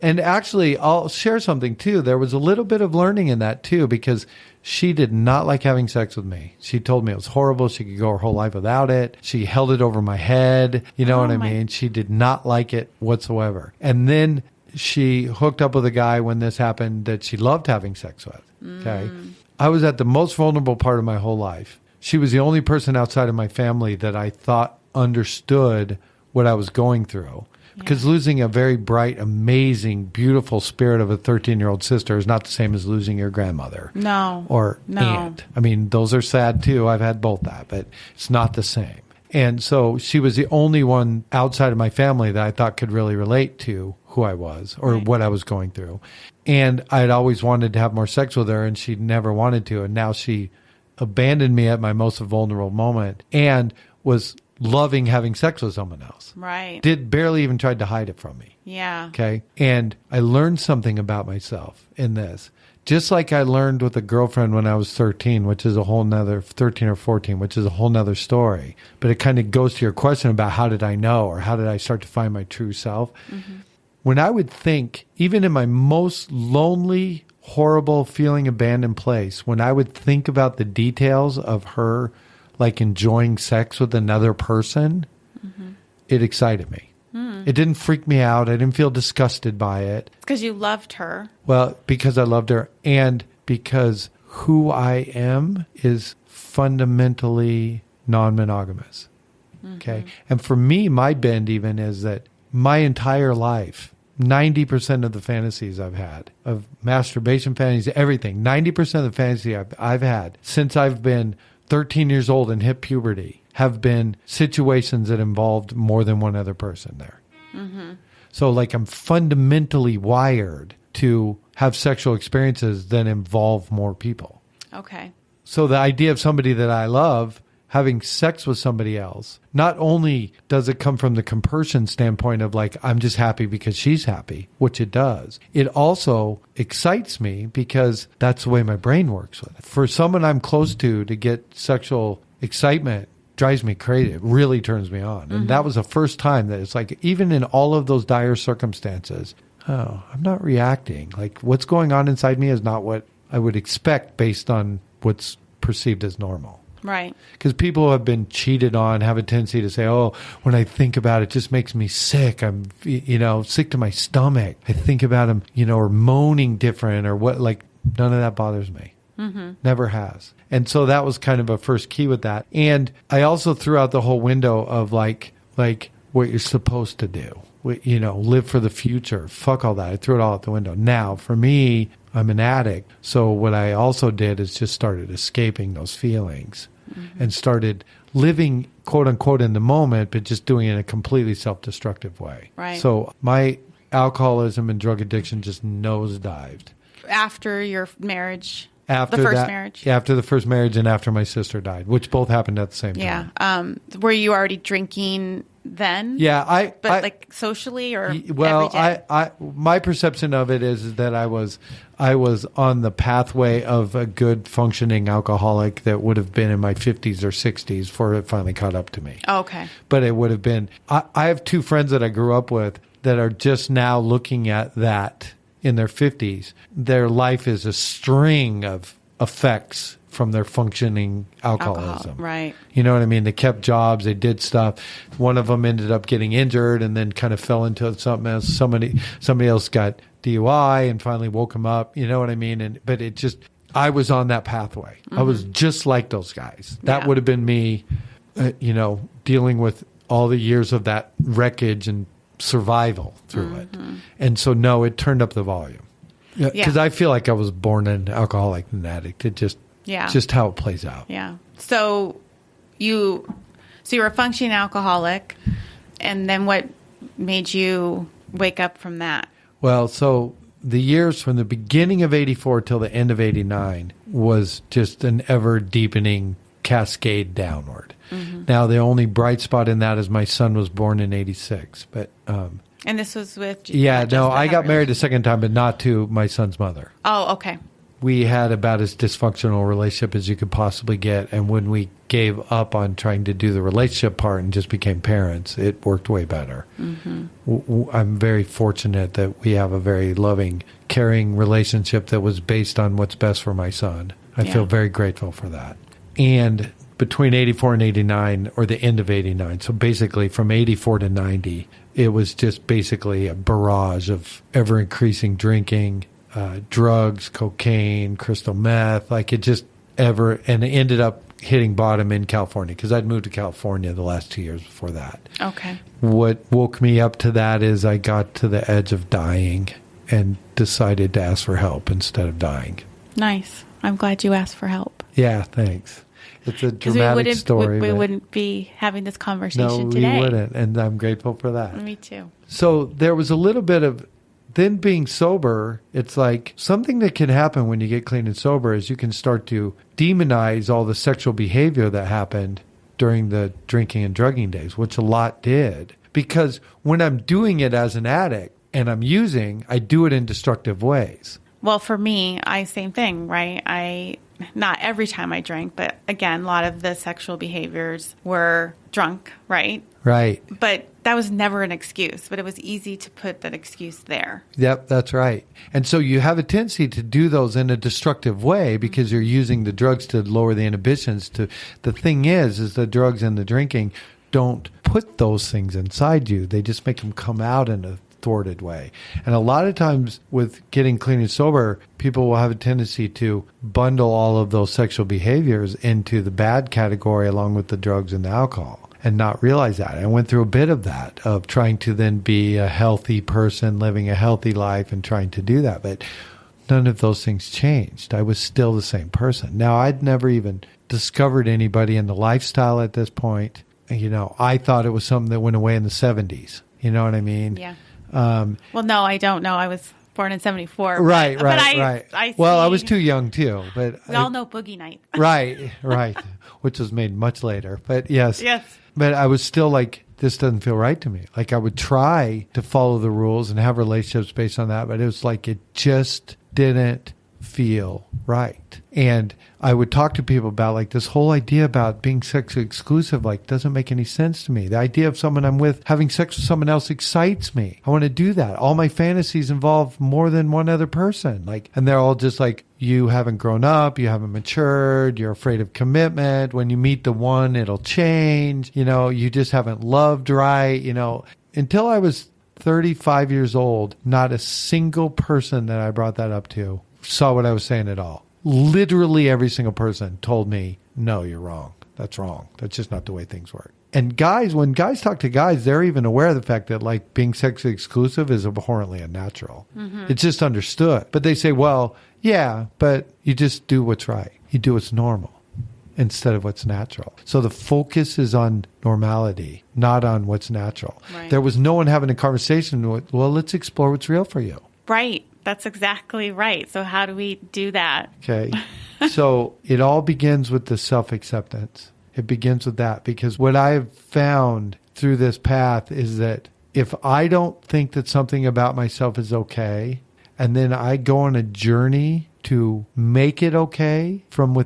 And actually, I'll share something too. There was a little bit of learning in that too, because she did not like having sex with me. She told me it was horrible. She could go her whole life without it. She held it over my head. You know what I mean? She did not like it whatsoever. And then she hooked up with a guy when this happened that she loved having sex with. Okay. I was at the most vulnerable part of my whole life. She was the only person outside of my family that I thought understood what I was going through. Because losing a very bright, amazing, beautiful spirit of a 13-year-old sister is not the same as losing your grandmother. No. Or No. aunt. I mean, those are sad too. I've had both that, but it's not the same. And so she was the only one outside of my family that I thought could really relate to who I was or what I was going through. And I'd always wanted to have more sex with her, and she never wanted to. And now she abandoned me at my most vulnerable moment and was loving having sex with someone else. Right. Barely even tried to hide it from me. Yeah. Okay. And I learned something about myself in this. Just like I learned with a girlfriend when I was 13, which is a whole nother 13 or 14, which is a whole nother story. But it kind of goes to your question about how did I know, or how did I start to find my true self? Mm-hmm. When I would think, even in my most lonely, horrible, feeling abandoned place, when I would think about the details of her like enjoying sex with another person, it excited me. It didn't freak me out. I didn't feel disgusted by it. Because you loved her. Well, because I loved her and because who I am is fundamentally non-monogamous. Okay. And for me, my bend even is that my entire life, 90% of the fantasies I've had, of masturbation fantasies, everything, 90% of the fantasy I've had since I've been 13 years old and hit puberty have been situations that involved more than one other person there. So like I'm fundamentally wired to have sexual experiences that involve more people. Okay. So the idea of somebody that I love having sex with somebody else, not only does it come from the compersion standpoint of like, I'm just happy because she's happy, which it does. It also excites me because that's the way my brain works with it. For someone I'm close to get sexual excitement drives me crazy. It really turns me on. And that was the first time that it's like, even in all of those dire circumstances, oh, I'm not reacting. Like what's going on inside me is not what I would expect based on what's perceived as normal. Right. Because people who have been cheated on have a tendency to say, oh, when I think about it, it just makes me sick. I'm, sick to my stomach. I think about them, or moaning different or what, like none of that bothers me. Never has. And so that was kind of a first key with that. And I also threw out the whole window of like what you're supposed to do, live for the future. Fuck all that. I threw it all out the window. Now, for me, I'm an addict. So what I also did is just started escaping those feelings and started living, quote unquote, in the moment, but just doing it in a completely self-destructive way. Right. So my alcoholism and drug addiction just nosedived. After your marriage? After the first that, marriage? After the first marriage and after my sister died, which both happened at the same time. Yeah. Were you already drinking then? Yeah, I like socially or every day? My perception of it is that I was on the pathway of a good functioning alcoholic that would have been in my 50s or 60s before it finally caught up to me. Oh, okay. But it would have been. I have two friends that I grew up with that are just now looking at that in their 50s. Their life is a string of effects from their functioning alcoholism. Right. You know what I mean? They kept jobs. They did stuff. One of them ended up getting injured and then kind of fell into something else. Somebody else got DUI and finally woke him up. You know what I mean? But it just, I was on that pathway. I was just like those guys. That would have been me, dealing with all the years of that wreckage and survival through it. And so, no, it turned up the volume. Because I feel like I was born an alcoholic and an addict. It just how it plays out. Yeah. So you're a functioning alcoholic, and then what made you wake up from that? Well, so the years from the beginning of 84 till the end of 89 was just an ever deepening cascade downward. Now, the only bright spot in that is my son was born in 86. But and this was with I got married a second time, but not to my son's mother. Oh, okay. We had about as dysfunctional relationship as you could possibly get. And when we gave up on trying to do the relationship part and just became parents, it worked way better. I'm very fortunate that we have a very loving, caring relationship that was based on what's best for my son. I feel very grateful for that. And between 84 and 89, or the end of 89, so basically from 84 to 90, it was just basically a barrage of ever-increasing drinking, drugs, cocaine, crystal meth, like it just and it ended up hitting bottom in California because I'd moved to California the last 2 years before that. Okay. What woke me up to that is I got to the edge of dying and decided to ask for help instead of dying. Nice. I'm glad you asked for help. Yeah, thanks. It's a dramatic story. We wouldn't be having this conversation today. No, we wouldn't, and I'm grateful for that. Me too. So there was a little bit of, then being sober, it's like something that can happen when you get clean and sober is you can start to demonize all the sexual behavior that happened during the drinking and drugging days, which a lot did. Because when I'm doing it as an addict and I'm using, I do it in destructive ways. Well, for me, same thing, right? Not every time I drank, but again, a lot of the sexual behaviors were drunk, right? Right. But that was never an excuse, but it was easy to put that excuse there. Yep, that's right. And so you have a tendency to do those in a destructive way because you're using the drugs to lower the inhibitions. The thing is the drugs and the drinking don't put those things inside you. They just make them come out in a thwarted way. And a lot of times with getting clean and sober, people will have a tendency to bundle all of those sexual behaviors into the bad category along with the drugs and the alcohol and not realize that. I went through a bit of that, of trying to then be a healthy person, living a healthy life and trying to do that. But none of those things changed. I was still the same person. Now, I'd never even discovered anybody in the lifestyle at this point. You know, I thought it was something that went away in the 70s. You know what I mean? Yeah. Well, no, I don't know. I was born in 74. Right. I Well, I see- was too young too, but We all know Boogie Night. right, which was made much later. But yes. Yes. But I was still like, this doesn't feel right to me. Like I would try to follow the rules and have relationships based on that, but it was like it just didn't feel right. And I would talk to people about like this whole idea about being sexually exclusive, like doesn't make any sense to me. The idea of someone I'm with having sex with someone else excites me. I want to do that. All my fantasies involve more than one other person. Like, and they're all just like, you haven't grown up, you haven't matured, you're afraid of commitment. When you meet the one, it'll change. You know, you just haven't loved right. You know, until I was 35 years old, not a single person that I brought that up to saw what I was saying at all. Literally every single person told me, no, you're wrong. That's wrong. That's just not the way things work. And guys, when guys talk to guys, they're even aware of the fact that like being sexually exclusive is abhorrently unnatural. Mm-hmm. It's just understood. But they say, well, yeah, but you just do what's right. You do what's normal instead of what's natural. So the focus is on normality, not on what's natural. Right. There was no one having a conversation with, well, let's explore what's real for you. Right. That's exactly right. So how do we do that? Okay. So it all begins with the self-acceptance. It begins with that, because what I've found through this path is that if I don't think that something about myself is okay, and then I go on a journey to make it okay from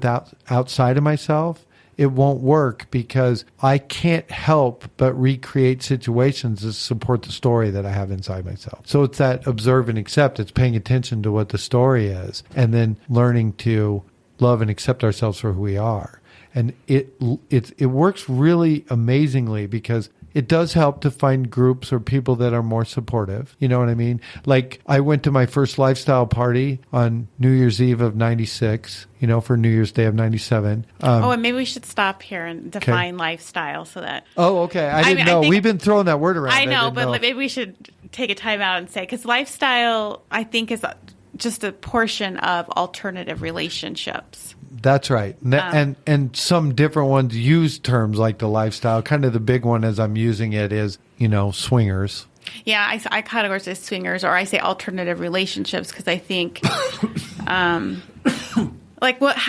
outside of myself, it won't work, because I can't help but recreate situations that support the story that I have inside myself. So it's that observe and accept. It's paying attention to what the story is and then learning to love and accept ourselves for who we are. And it works really amazingly, because it does help to find groups or people that are more supportive. You know what I mean? Like I went to my first lifestyle party on New Year's Eve of 96, you know, for New Year's Day of 97. And maybe we should stop here and define lifestyle so that... Oh, okay. I didn't know. We've been throwing that word around. I know, but maybe we should take a time out and say, because lifestyle, I think, is just a portion of alternative relationships. That's right. And some different ones use terms like the lifestyle. Kind of the big one as I'm using it is, you know, swingers. Yeah, I categorize as swingers, or I say alternative relationships, because I think, how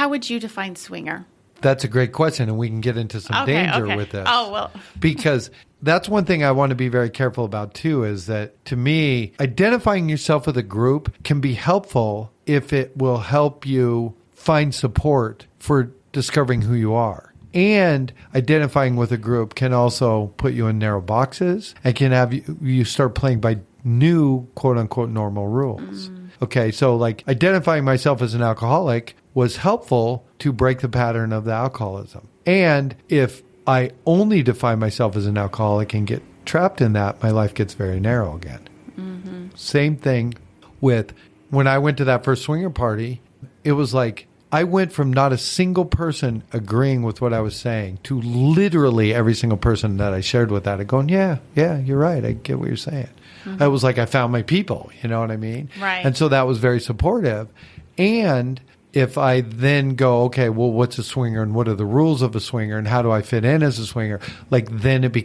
would you define swinger? That's a great question, and we can get into some danger with this. Oh, well. Because that's one thing I want to be very careful about, too, is that, to me, identifying yourself with a group can be helpful if it will help you find support for discovering who you are. And identifying with a group can also put you in narrow boxes and can have you start playing by new, quote-unquote, normal rules. Okay, so like identifying myself as an alcoholic was helpful to break the pattern of the alcoholism. And if I only define myself as an alcoholic and get trapped in that, my life gets very narrow again. Mm-hmm. Same thing with when I went to that first swinger party. It was like I went from not a single person agreeing with what I was saying to literally every single person that I shared with that going, yeah, you're right. I get what you're saying. Mm-hmm. I was like, I found my people, you know what I mean? Right. And so that was very supportive. And if I then go, okay, well, what's a swinger and what are the rules of a swinger and how do I fit in as a swinger? Like then it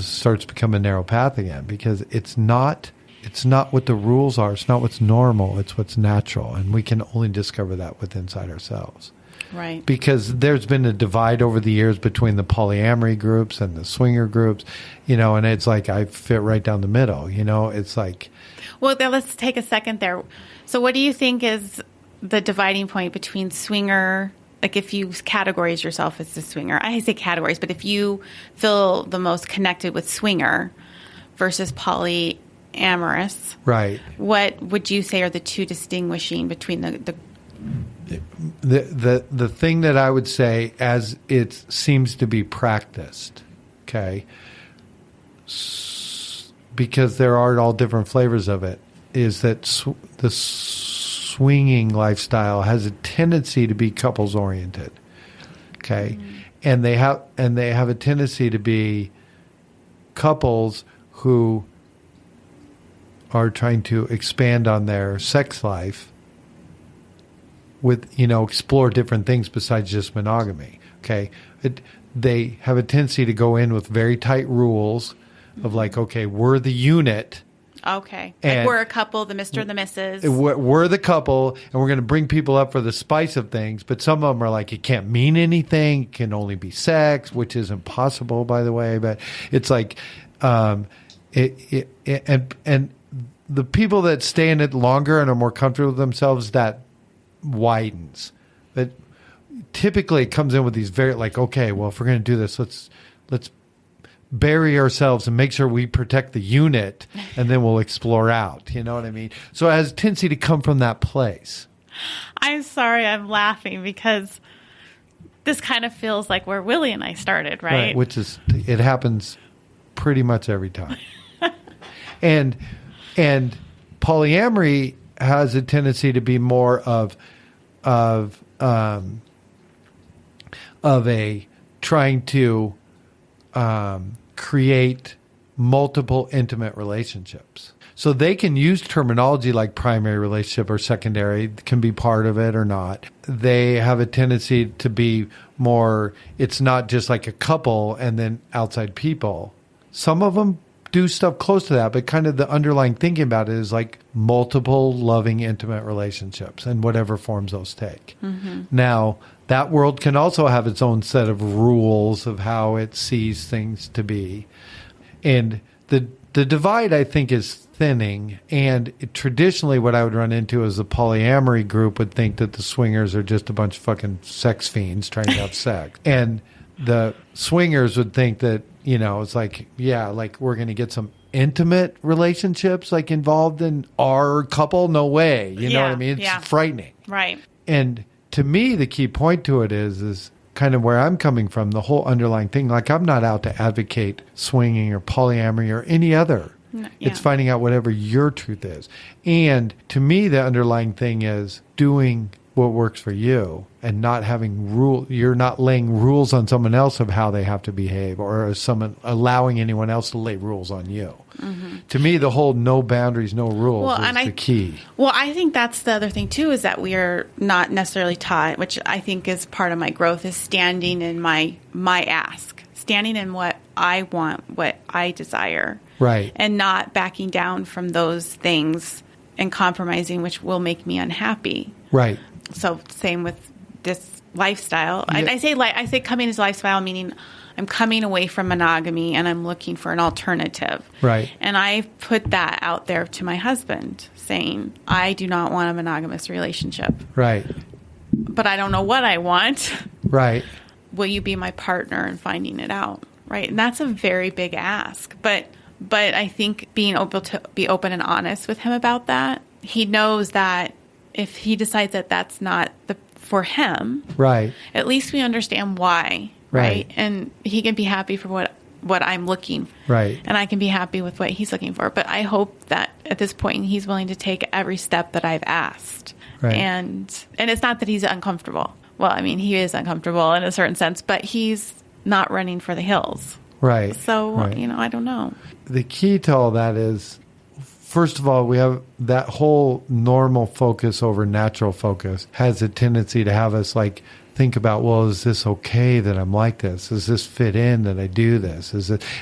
starts to become a narrow path again, because it's not what the rules are. It's not what's normal. It's what's natural. And we can only discover that within inside ourselves. Right. Because there's been a divide over the years between the polyamory groups and the swinger groups, you know, and it's like I fit right down the middle, you know, it's like. Well, then let's take a second there. So what do you think is the dividing point between swinger, like if you categorize yourself as a swinger, I say categories, but if you feel the most connected with swinger versus polyamorous, right? What would you say are the two distinguishing between the thing that I would say as it seems to be practiced okay, because there are all different flavors of it, is that the swinging lifestyle has a tendency to be couples oriented, okay, and they have a tendency to be couples who are trying to expand on their sex life with, explore different things besides just monogamy. Okay. They have a tendency to go in with very tight rules of like, okay, we're the unit. Okay. Like we're a couple, the Mr. and the Mrs. We're the couple, and we're going to bring people up for the spice of things. But some of them are like, it can't mean anything. It can only be sex, which is impossible, by the way. But it's like, and the people that stay in it longer and are more comfortable with themselves, that widens. But typically it comes in with these very like, okay, well, if we're going to do this, let's bury ourselves and make sure we protect the unit, and then we'll explore out. You know what I mean? So it has a tendency to come from that place. I'm sorry, I'm laughing because this kind of feels like where Willie and I started, right? Which is, it happens pretty much every time. And polyamory has a tendency to be more of a trying to create multiple intimate relationships. So they can use terminology like primary relationship or secondary, can be part of it or not. They have a tendency to be more, it's not just like a couple and then outside people. Some of them do stuff close to that, but kind of the underlying thinking about it is like multiple loving, intimate relationships and whatever forms those take. Mm-hmm. Now, that world can also have its own set of rules of how it sees things to be. And the divide, I think, is thinning. And traditionally what I would run into is the polyamory group would think that the swingers are just a bunch of fucking sex fiends trying to have sex. And the swingers would think that, it's like, yeah, like we're going to get some intimate relationships like involved in our couple. No way. You know what I mean? It's frightening. Right. And to me, the key point to it is kind of where I'm coming from, the whole underlying thing. Like, I'm not out to advocate swinging or polyamory or any other. No, it's finding out whatever your truth is. And to me, the underlying thing is doing what works for you and not having you're not laying rules on someone else of how they have to behave, or allowing anyone else to lay rules on you. Mm-hmm. To me, the whole no boundaries, no rules is the key. Well, I think that's the other thing too, is that we are not necessarily taught, which I think is part of my growth, is standing in my ask, standing in what I want, what I desire. Right. And not backing down from those things and compromising, which will make me unhappy. Right. So same with this lifestyle. Yeah. I say coming as a lifestyle, meaning I'm coming away from monogamy and I'm looking for an alternative. Right. And I put that out there to my husband, saying, I do not want a monogamous relationship. Right. But I don't know what I want. Right. Will you be my partner in finding it out? Right. And that's a very big ask. But I think being able to be open and honest with him about that, he knows that if he decides that that's not for him, right, at least we understand why, right? And he can be happy for what I'm looking for, right, and I can be happy with what he's looking for. But I hope that at this point he's willing to take every step that I've asked, right. And it's not that he's uncomfortable. Well, I mean, he is uncomfortable in a certain sense, but he's not running for the hills, right? So right. I don't know. The key to all that is, first of all, we have that whole normal focus over natural focus has a tendency to have us like think about, well, is this okay that I'm like this? Does this fit in that I do this?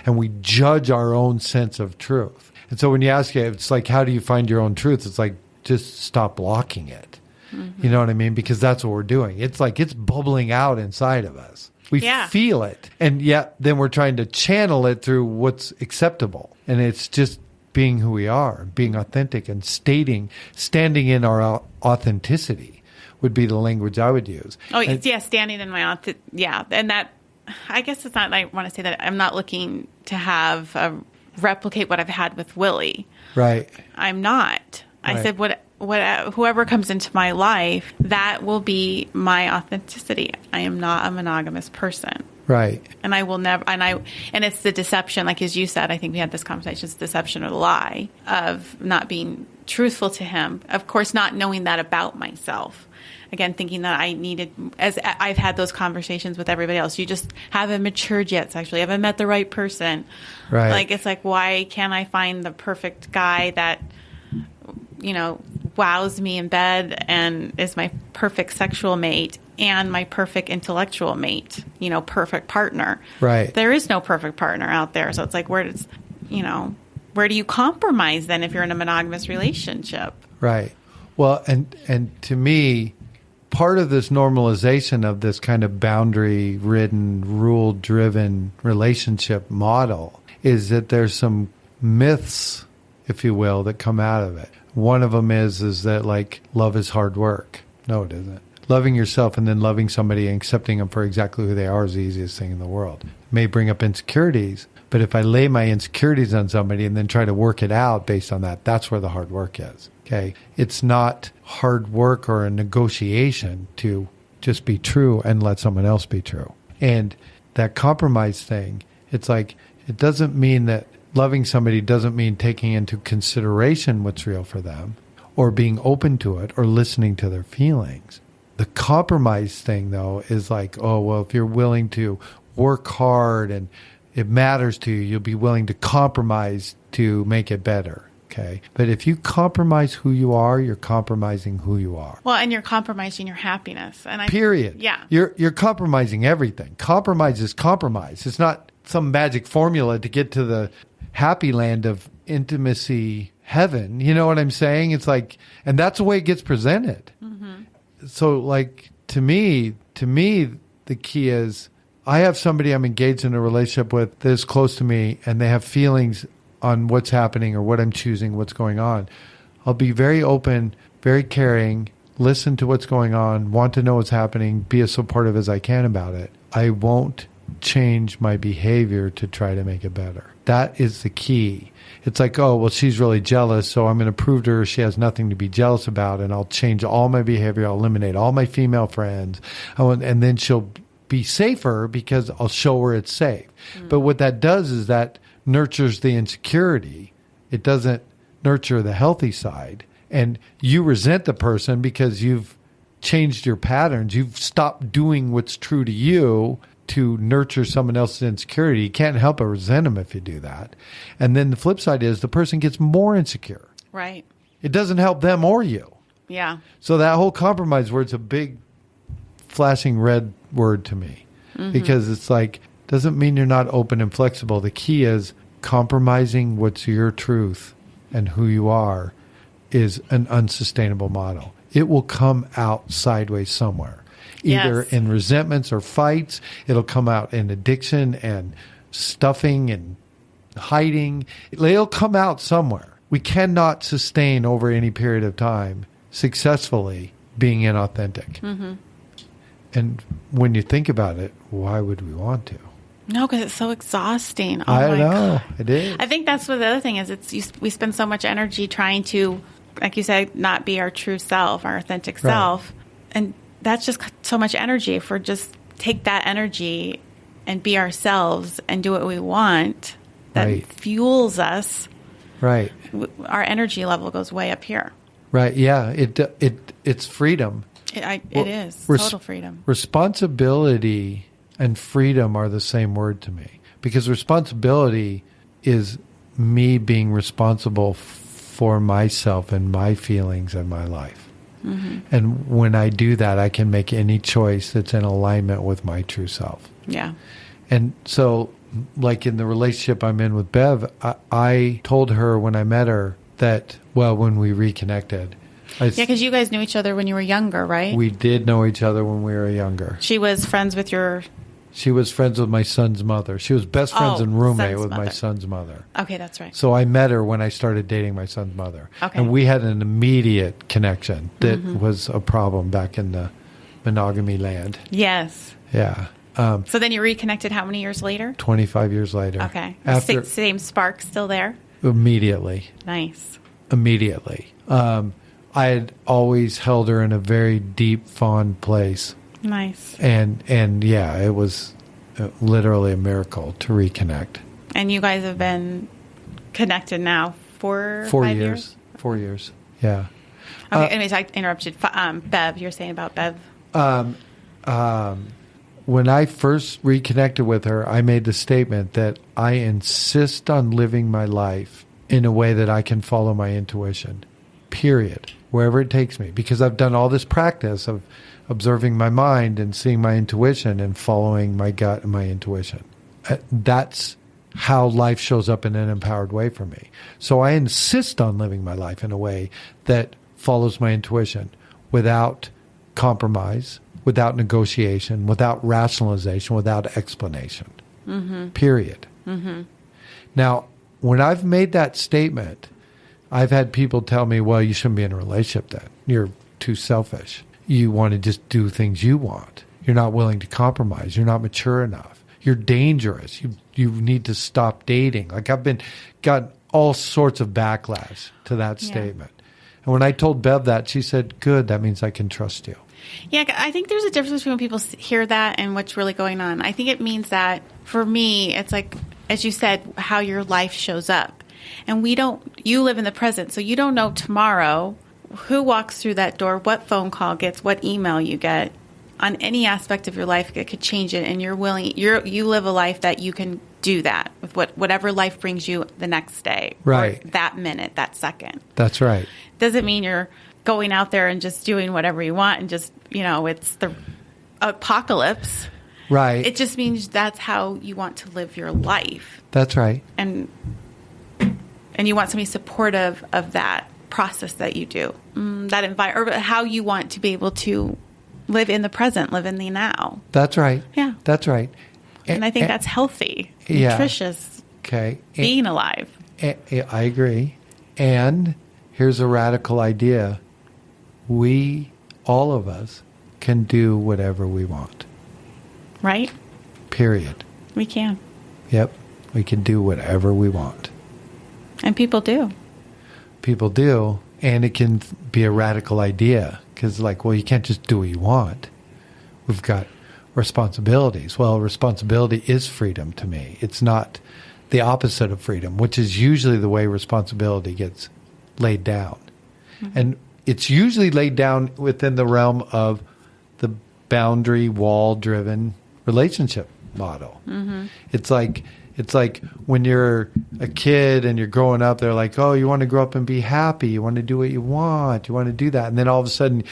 And we judge our own sense of truth. And so when you ask it, it's like, how do you find your own truth? It's like, just stop blocking it. Mm-hmm. You know what I mean? Because that's what we're doing. It's like it's bubbling out inside of us. We feel it. And yet then we're trying to channel it through what's acceptable. And it's just being who we are, being authentic and standing in our authenticity would be the language I would use. Oh, standing in my and that, I guess it's not, I want to say that I'm not looking to replicate what I've had with Willie. Right. I'm not. Right. I said, whoever comes into my life, that will be my authenticity. I am not a monogamous person. Right. And I will never, and it's the deception, like as you said, I think we had this conversation, it's deception or the lie of not being truthful to him. Of course, not knowing that about myself. Again, thinking that I needed, as I've had those conversations with everybody else, you just haven't matured yet sexually, haven't met the right person. Right. Like, it's like, why can't I find the perfect guy that, wows me in bed and is my perfect sexual mate and my perfect intellectual mate, perfect partner. Right. There is no perfect partner out there. So it's like, where do you compromise then if you're in a monogamous relationship? Right. Well, and to me, part of this normalization of this kind of boundary-ridden, rule-driven relationship model is that there's some myths, if you will, that come out of it. One of them is that, like, love is hard work. No, it isn't. Loving yourself and then loving somebody and accepting them for exactly who they are is the easiest thing in the world. It may bring up insecurities, but if I lay my insecurities on somebody and then try to work it out based on that, that's where the hard work is. Okay? It's not hard work or a negotiation to just be true and let someone else be true. And that compromise thing, it's like, it doesn't mean that loving somebody doesn't mean taking into consideration what's real for them or being open to it or listening to their feelings. The compromise thing, though, is like, oh, well, if you're willing to work hard and it matters to you, you'll be willing to compromise to make it better. Okay. But if you compromise who you are, you're compromising who you are. Well, and you're compromising your happiness. Period. Yeah. You're compromising everything. Compromise is compromise. It's not some magic formula to get to the happy land of intimacy heaven. You know what I'm saying? It's like, and that's the way it gets presented. Mm-hmm. So, like, to me, the key is I have somebody I'm engaged in a relationship with that is close to me and they have feelings on what's happening or what I'm choosing, what's going on. I'll be very open, very caring, listen to what's going on, want to know what's happening, be as supportive as I can about it. I won't change my behavior to try to make it better. That is the key. It's like, oh, well, she's really jealous, so I'm going to prove to her she has nothing to be jealous about, and I'll change all my behavior. I'll eliminate all my female friends, and then she'll be safer because I'll show her it's safe. Mm. But what that does is that nurtures the insecurity. It doesn't nurture the healthy side. And you resent the person because you've changed your patterns. You've stopped doing what's true to you to nurture someone else's insecurity. You can't help but resent them if you do that. And then the flip side is the person gets more insecure. Right. It doesn't help them or you. Yeah. So that whole compromise word's a big flashing red word to me. Mm-hmm. Because it's like, doesn't mean you're not open and flexible. The key is compromising what's your truth and who you are is an unsustainable model. It will come out sideways somewhere. Either yes. in resentments or fights. It'll come out in addiction and stuffing and hiding. It'll come out somewhere. We cannot sustain over any period of time successfully being inauthentic. Mm-hmm. And when you think about it, why would we want to? No, because it's so exhausting. Oh, I know. God. It is. I think that's what the other thing is. We spend so much energy trying to, like you said, not be our true self, our authentic self. And that's just so much energy. If we're just take that energy and be ourselves and do what we want, that fuels us. Right. Our energy level goes way up here. Right. Yeah. It's freedom. It is total freedom. Responsibility and freedom are the same word to me, because responsibility is me being responsible for myself and my feelings and my life. Mm-hmm. And when I do that, I can make any choice that's in alignment with my true self. Yeah. And so, like in the relationship I'm in with Bev, I told her when I met her that, well, when we reconnected. Because you guys knew each other when you were younger, right? We did know each other when we were younger. She was friends with your... She was friends with my son's mother. She was best friends and roommate with my son's mother. Okay, that's right. So I met her when I started dating my son's mother. Okay. And we had an immediate connection that was a problem back in the monogamy land. Yes. Yeah. So then you reconnected how many years later? 25 years later. Okay. After, same spark still there? Immediately. Nice. Immediately. I had always held her in a very deep, fond place. Nice. And yeah, it was literally a miracle to reconnect. And you guys have been connected now for 5 years? 4 years. Yeah. Okay, anyways, I interrupted. Bev, you're saying about Bev? When I first reconnected with her, I made the statement that I insist on living my life in a way that I can follow my intuition, period, wherever it takes me. Because I've done all this practice of observing my mind and seeing my intuition and following my gut and my intuition. That's how life shows up in an empowered way for me. So I insist on living my life in a way that follows my intuition without compromise, without negotiation, without rationalization, without explanation. Period. Now, when I've made that statement, I've had people tell me, well, you shouldn't be in a relationship then. You're too selfish. You want to just do things you want. You're not willing to compromise. You're not mature enough. You're dangerous. You need to stop dating. Like I've got all sorts of backlash to that statement. And when I told Bev that, she said, good, that means I can trust you. Yeah, I think there's a difference between when people hear that and what's really going on. I think it means that for me, it's like, as you said, how your life shows up. And you live in the present, so you don't know tomorrow who walks through that door, what phone call gets, what email you get. On any aspect of your life, it could change it, and you live a life that you can do that with whatever life brings you the next day, right? Or that minute, that second. That's right. Doesn't mean you're going out there and just doing whatever you want and just it's the apocalypse, right? It just means that's how you want to live your life. That's right. And you want somebody supportive of that process that you do, or how you want to be able to live in the present, live in the now. That's right. Yeah. That's right. And I think that's healthy, nutritious, being alive. I agree. And here's a radical idea. All of us, can do whatever we want. Right? Period. We can. Yep. We can do whatever we want. And people do. People do. And it can be a radical idea. Because, you can't just do what you want. We've got responsibilities. Well, responsibility is freedom to me. It's not the opposite of freedom, which is usually the way responsibility gets laid down. Mm-hmm. And it's usually laid down within the realm of the boundary wall-driven relationship model. Mm-hmm. It's like when you're a kid and you're growing up, they're like, oh, you want to grow up and be happy. You want to do what you want. You want to do that. And then all of a sudden,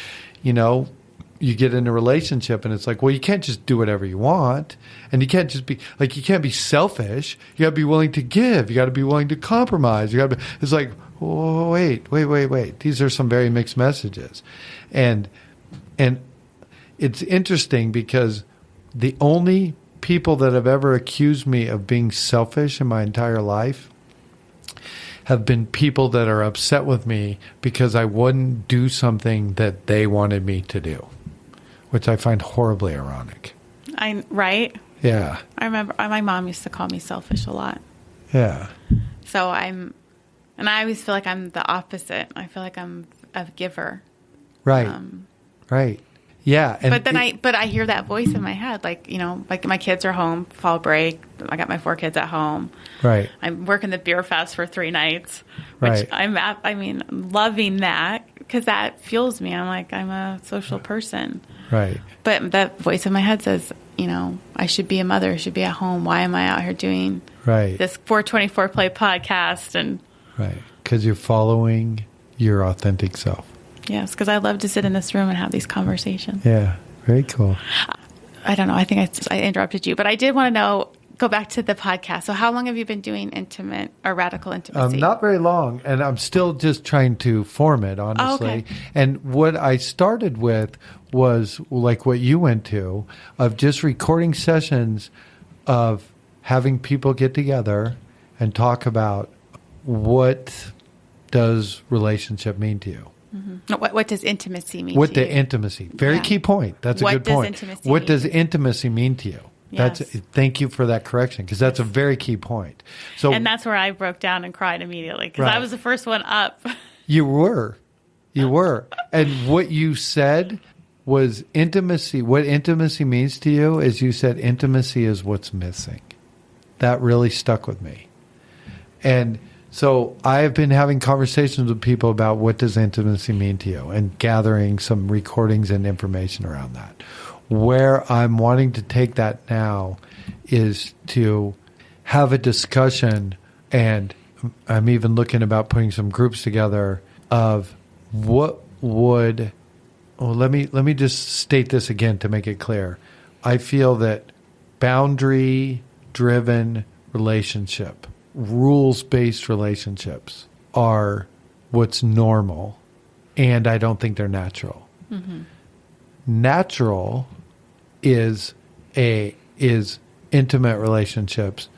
you get in a relationship and it's like, well, you can't just do whatever you want. And you can't just be you can't be selfish. You got to be willing to give. You got to be willing to compromise. It's like, oh, wait. These are some very mixed messages. And it's interesting because the only people that have ever accused me of being selfish in my entire life have been people that are upset with me because I wouldn't do something that they wanted me to do, which I find horribly ironic. Right? Yeah. I remember my mom used to call me selfish a lot. Yeah. So and I always feel like I'm the opposite. I feel like I'm a giver. Right. Right. Yeah. And but I hear that voice in my head, like my kids are home, fall break. I got my 4 kids at home. Right. I'm working the beer fest for 3 nights, which right. loving that because that fuels me. I'm a social person. Right. But that voice in my head says, I should be a mother, I should be at home. Why am I out here doing this 424 Play podcast? And right. Because you're following your authentic self. Yes, because I love to sit in this room and have these conversations. Yeah, very cool. I don't know. I think I interrupted you, but I did want to go back to the podcast. So how long have you been doing intimate or radical intimacy? Not very long, and I'm still just trying to form it, honestly. Oh, okay. And what I started with was like what you went to, of just recording sessions of having people get together and talk about what does relationship mean to you. Mm-hmm. What does intimacy mean what to you? The intimacy. Very key point. That's a good point. What does intimacy mean to you? Yes. Thank you for that correction, because that's a very key point. And that's where I broke down and cried immediately, because I was the first one up. You were. And what you said was intimacy. What intimacy means to you is you said intimacy is what's missing. That really stuck with me. And so I have been having conversations with people about what does intimacy mean to you and gathering some recordings and information around that. Where I'm wanting to take that now is to have a discussion, and I'm even looking about putting some groups together of what would, well, let me just state this again to make it clear. I feel that boundary-driven relationship, rules-based relationships are what's normal, and I don't think they're natural. Mm-hmm. Natural is intimate relationships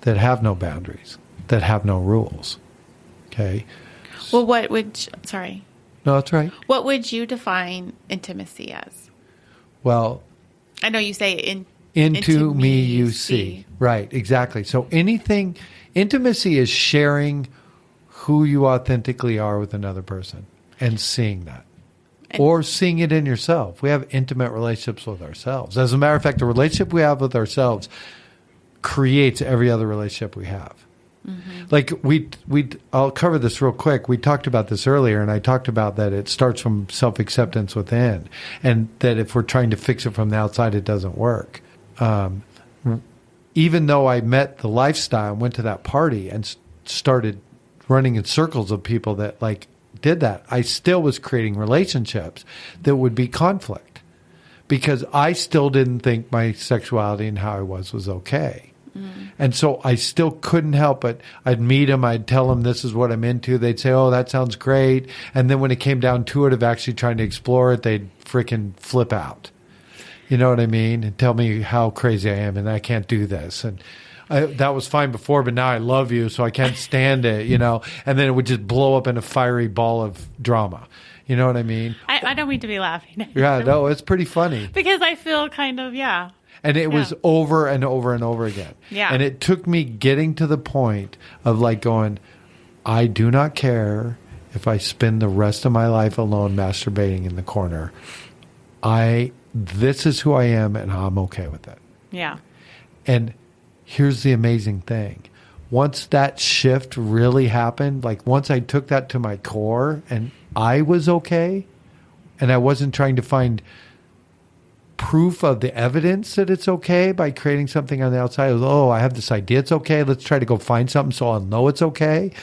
that have no boundaries, that have no rules. Okay? Well, what would... Sorry. No, that's right. What would you define intimacy as? Well... I know you say into me you see. Right, exactly. So intimacy is sharing who you authentically are with another person and seeing that. Or seeing it in yourself. We have intimate relationships with ourselves. As a matter of fact, the relationship we have with ourselves creates every other relationship we have. Mm-hmm. Like I'll cover this real quick. We talked about this earlier, and I talked about that it starts from self-acceptance within, and that if we're trying to fix it from the outside, it doesn't work. Even though I met the lifestyle and went to that party and started running in circles of people that like did that, I still was creating relationships that would be conflict because I still didn't think my sexuality and how I was okay. Mm. And so I still couldn't help it. I'd meet them. I'd tell them this is what I'm into. They'd say, oh, that sounds great. And then when it came down to it of actually trying to explore it, they'd freaking flip out. You know what I mean? And tell me how crazy I am and I can't do this. And that was fine before, but now I love you, so I can't stand it, you know? And then it would just blow up in a fiery ball of drama. You know what I mean? I don't mean to be laughing. Yeah, no, it's pretty funny. Because I feel kind of, yeah. And it was over and over and over again. Yeah. And it took me getting to the point of like going, I do not care if I spend the rest of my life alone masturbating in the corner. This is who I am, and I'm okay with it. Yeah. And here's the amazing thing. Once that shift really happened, like once I took that to my core and I was okay, and I wasn't trying to find proof of the evidence that it's okay by creating something on the outside. It was, oh, I have this idea it's okay. Let's try to go find something so I'll know it's okay.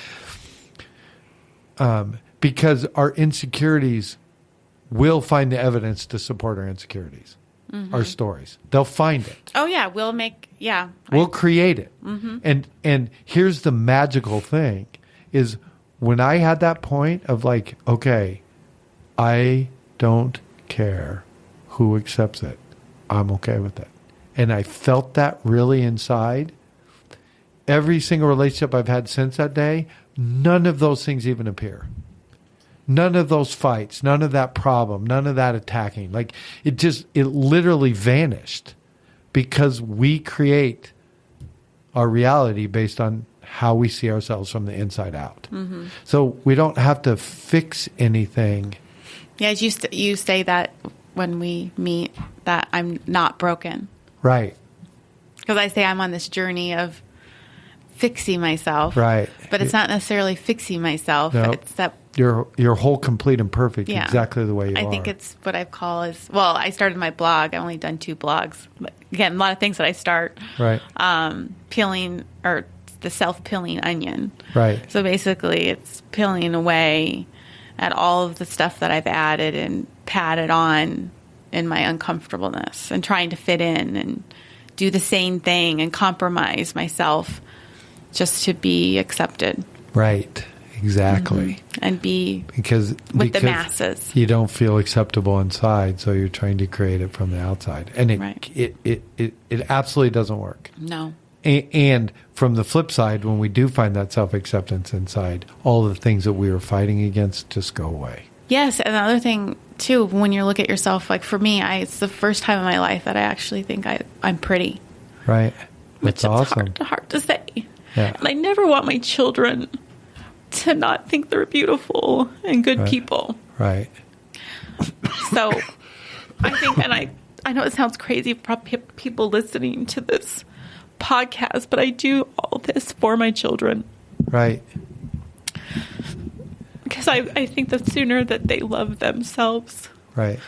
Because our insecurities will find the evidence to support our insecurities, our stories. They'll find it. Oh, yeah. We'll create it. Mm-hmm. And here's the magical thing is when I had that point of like, okay, I don't care who accepts it. I'm okay with it. And I felt that really inside. Every single relationship I've had since that day, none of those things even appear. None of those fights, none of that problem, none of that attacking. Like it literally vanished because we create our reality based on how we see ourselves from the inside out. Mm-hmm. So we don't have to fix anything. Yeah, you say that when we meet that I'm not broken. Right. Because I say I'm on this journey of fixing myself. Right. But it's not necessarily fixing myself. Nope. It's that you're whole, complete, and perfect, exactly the way you are. I think it's what I call I started my blog. I've only done 2 blogs. But again, a lot of things that I start. Right. Peeling, or the self-peeling onion. Right. So basically it's peeling away at all of the stuff that I've added and padded on in my uncomfortableness and trying to fit in and do the same thing and compromise myself just to be accepted. Right. Exactly. Mm-hmm. And be because the masses. You don't feel acceptable inside, so you're trying to create it from the outside. And it absolutely doesn't work. No. And from the flip side, when we do find that self-acceptance inside, all the things that we were fighting against just go away. Yes, and the other thing, too, when you look at yourself, like for me, it's the first time in my life that I actually think I'm pretty. Right. That's awesome. It's hard to say. Yeah. And I never want my children to not think they're beautiful and good people. Right. So I think, and I know it sounds crazy for people listening to this podcast, but I do all this for my children. Right. Because I think the sooner that they love themselves, Right.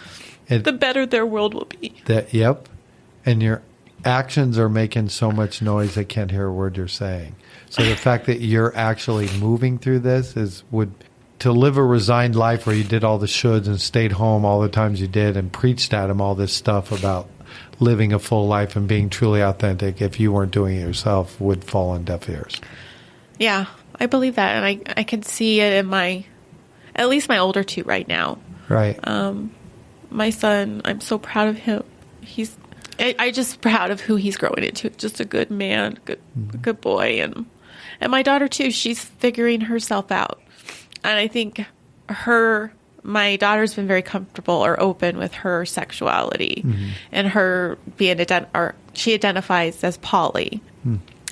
the better their world will be. Yep. And your actions are making so much noise they can't hear a word you're saying. So the fact that you're actually moving through this to live a resigned life where you did all the shoulds and stayed home all the times you did and preached at them all this stuff about living a full life and being truly authentic, if you weren't doing it yourself, would fall on deaf ears. Yeah, I believe that. And I can see it in at least my older two right now. Right. My son, I'm so proud of him. I just proud of who he's growing into. Just a good man, good boy. And my daughter too, she's figuring herself out. And I think my daughter's been very comfortable or open with her sexuality and her she identifies as poly.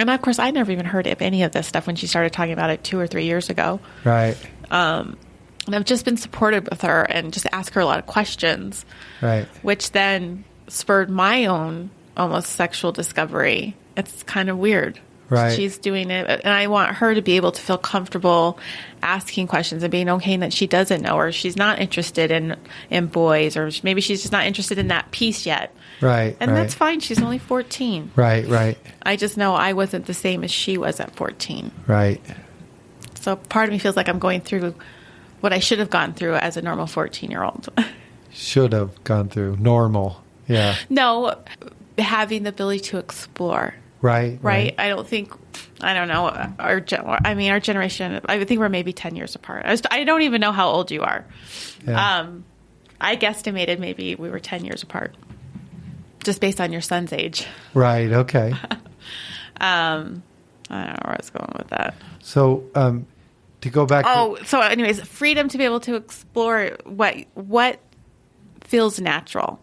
And of course, I never even heard of any of this stuff when she started talking about it 2 or 3 years ago. Right. And I've just been supportive with her and just ask her a lot of questions. Right. Which then spurred my own almost sexual discovery. It's kind of weird. Right. She's doing it, and I want her to be able to feel comfortable asking questions and being okay that she doesn't know, or she's not interested in boys, or maybe she's just not interested in that piece yet. Right. And that's fine. She's only 14. Right. I just know I wasn't the same as she was at 14. Right. So part of me feels like I'm going through what I should have gone through as a normal 14-year-old. Should have gone through normal. Yeah. No, having the ability to explore. Right. I don't know. Our generation, I think we're maybe 10 years apart. I don't even know how old you are. Yeah. I guesstimated maybe we were 10 years apart, just based on your son's age. Right. Okay. I don't know where I was going with that. So, to go back. So anyways, freedom to be able to explore what feels natural.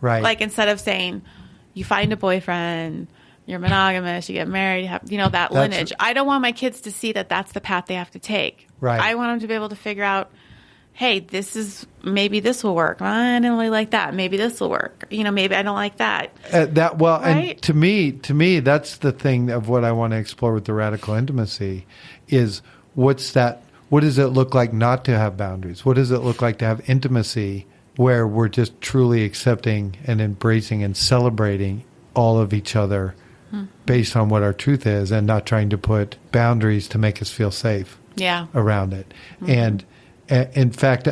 Right. Like instead of saying you find a boyfriend, you're monogamous, you get married, you have, that lineage. I don't want my kids to see that that's the path they have to take. Right. I want them to be able to figure out, hey, maybe this will work. I don't really like that.Maybe this will work. Maybe I don't like that. And to me, that's the thing of what I want to explore with the radical intimacy is what does it look like not to have boundaries? What does it look like to have intimacy where we're just truly accepting and embracing and celebrating all of each other based on what our truth is and not trying to put boundaries to make us feel safe around it. And in fact,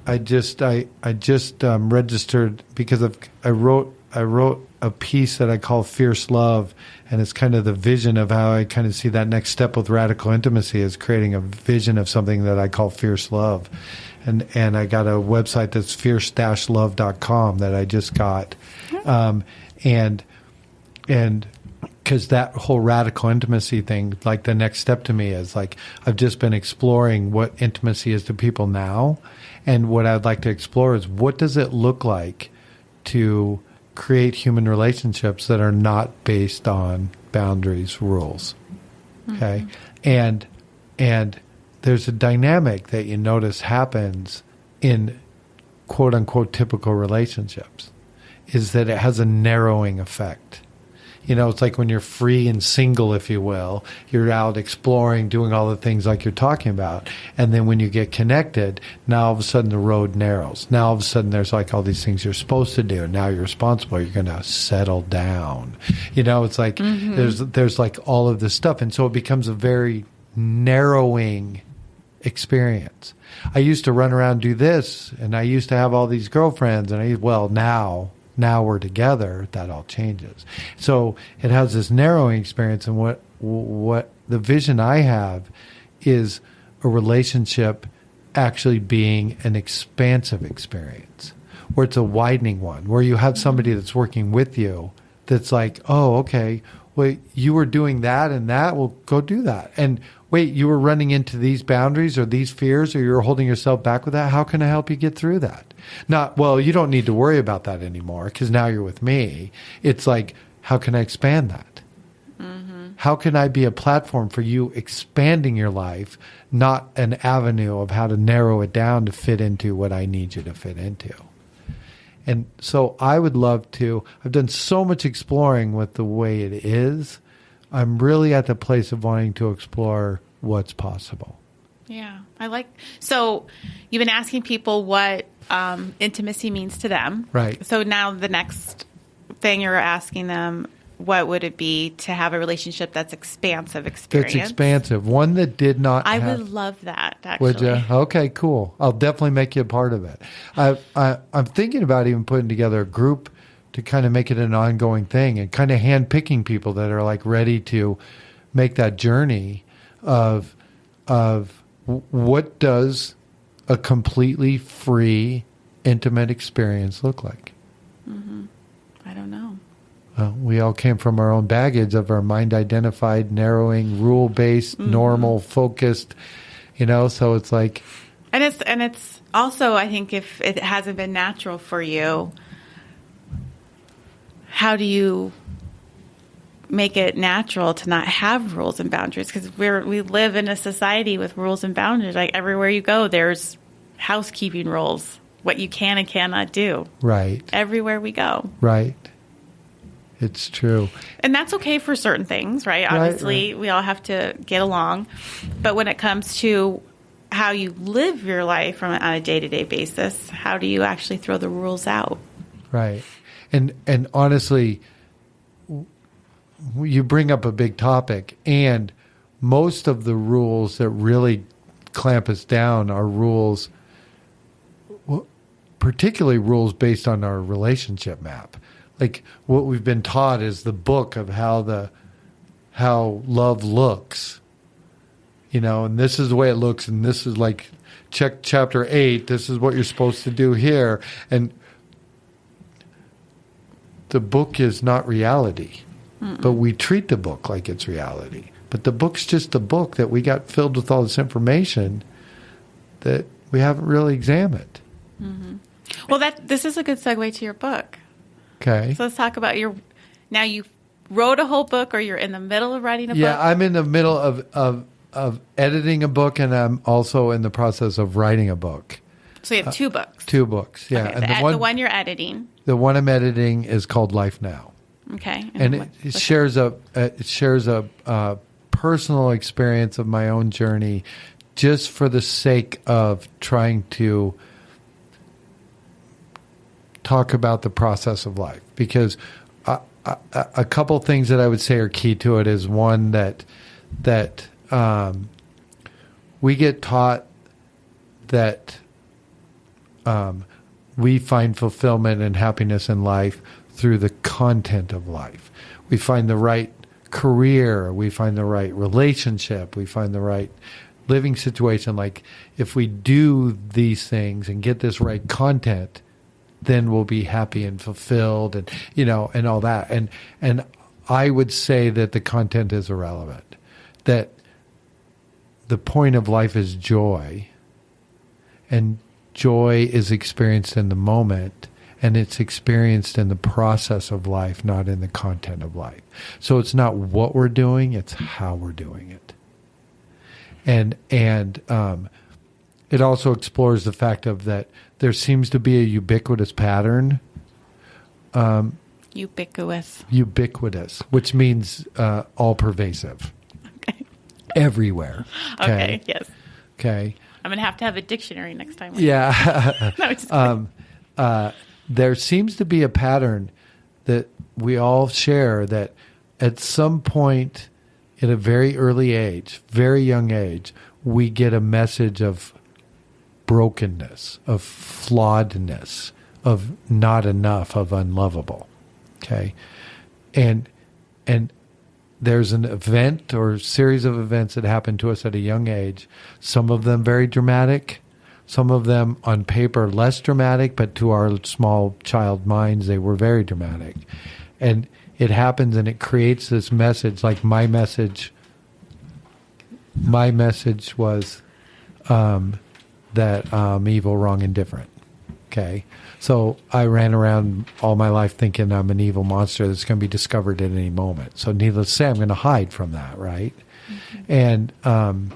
I just registered because I wrote a piece that I call Fierce Love, and it's kind of the vision of how I kind of see that next step with radical intimacy is creating a vision of something that I call Fierce Love. And I got a website that's fierce-love.com that I just got. And because that whole radical intimacy thing, like the next step to me is like, I've just been exploring what intimacy is to people now. And what I'd like to explore is what does it look like to create human relationships that are not based on boundaries, rules. Okay. And there's a dynamic that you notice happens in quote unquote typical relationships is that it has a narrowing effect. It's like when you're free and single, if you will, you're out exploring, doing all the things like you're talking about. And then when you get connected, now all of a sudden the road narrows. Now all of a sudden there's like all these things you're supposed to do. Now you're responsible. You're going to settle down. It's like there's like all of this stuff. And so it becomes a very narrowing experience. I used to run around and do this, and I used to have all these girlfriends, and now we're together, that all changes. So it has this narrowing experience, and what the vision I have is a relationship actually being an expansive experience, where it's a widening one, where you have somebody that's working with you that's like, oh, okay, well, you were doing that and that, well, go do that. And wait, you were running into these boundaries or these fears, or you're holding yourself back with that. How can I help you get through that? Not, well, you don't need to worry about that anymore because now you're with me. It's like, how can I expand that? How can I be a platform for you expanding your life, not an avenue of how to narrow it down to fit into what I need you to fit into? And so I would love to, I've done so much exploring with the way it is. I'm really at the place of wanting to explore what's possible. Yeah, so you've been asking people what intimacy means to them. Right. So now the next thing you're asking them, what would it be to have a relationship that's expansive experience? That's expansive. One that did not I have... would love that, actually. Would you? Okay, cool. I'll definitely make you a part of it. I'm thinking about even putting together a group to kind of make it an ongoing thing and kind of handpicking people that are like ready to make that journey of what does a completely free, intimate experience look like? Mm-hmm. I don't know. We all came from our own baggage of our mind-identified, narrowing, rule-based, normal, focused, so it's like... And it's also, I think, if it hasn't been natural for you, how do you make it natural to not have rules and boundaries? Because we live in a society with rules and boundaries. Like everywhere you go, there's housekeeping rules, what you can and cannot do. Right. Everywhere we go. Right. It's true. And that's okay for certain things, right? Obviously, we all have to get along. But when it comes to how you live your life on a day-to-day basis, how do you actually throw the rules out? Right. And honestly, you bring up a big topic, and most of the rules that really clamp us down are rules, particularly rules based on our relationship map. Like what we've been taught is the book of how love looks, and this is the way it looks, and this is like check chapter 8. This is what you're supposed to do here, and the book is not reality, but we treat the book like it's reality. But the book's just a book that we got filled with all this information that we haven't really examined. Mm-hmm. Well, this is a good segue to your book. Okay. So let's talk about now you wrote a whole book, or you're in the middle of writing a book? Yeah, I'm in the middle of editing a book, and I'm also in the process of writing a book. So you have 2 books. 2 books, yeah. Okay, and the one you're editing. The one I'm editing is called Life Now. Okay. And it shares a personal experience of my own journey, just for the sake of trying to talk about the process of life. Because a couple things that I would say are key to it is, one, that we get taught that we find fulfillment and happiness in life through the content of life. We find the right career, we find the right relationship, we find the right living situation. Like if we do these things and get this right content, then we'll be happy and fulfilled, and and all that. And I would say that the content is irrelevant. That the point of life is joy, and joy is experienced in the moment, and it's experienced in the process of life, not in the content of life. So it's not what we're doing, it's how we're doing it. And it also explores the fact of that there seems to be a ubiquitous pattern. Ubiquitous, which means all pervasive. Okay. Everywhere. Okay, yes. Okay. I'm going to have a dictionary next time. Yeah. No, just there seems to be a pattern that we all share, that at some point at a very early age, very young age, we get a message of brokenness, of flawedness, of not enough, of unlovable. Okay? And there's an event or series of events that happen to us at a young age, some of them very dramatic, some of them on paper less dramatic, but to our small child minds, they were very dramatic. And it happens and it creates this message, like my message was that I'm evil, wrong, and different. Okay? So I ran around all my life thinking I'm an evil monster that's going to be discovered at any moment. So needless to say, I'm going to hide from that, right? Mm-hmm.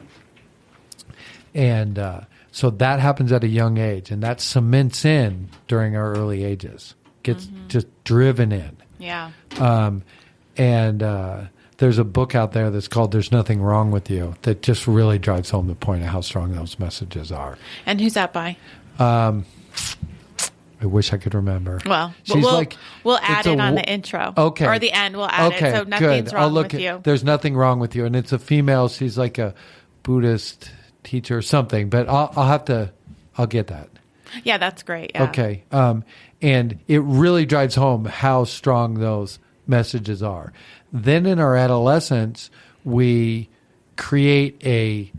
So that happens at a young age, and that cements in during our early ages, gets just driven in. Yeah. There's a book out there that's called There's Nothing Wrong With You that just really drives home the point of how strong those messages are. And who's that by? I wish I could remember. Well, She's we'll add it's it on the intro. Okay. Or the end, we'll add okay, it. So nothing's good. wrong I'll look with you. There's Nothing Wrong With You. And it's a female. She's like a Buddhist teacher or something. But I'll get that. Yeah, that's great. Yeah. Okay. And it really drives home how strong those messages are. Then in our adolescence, we create a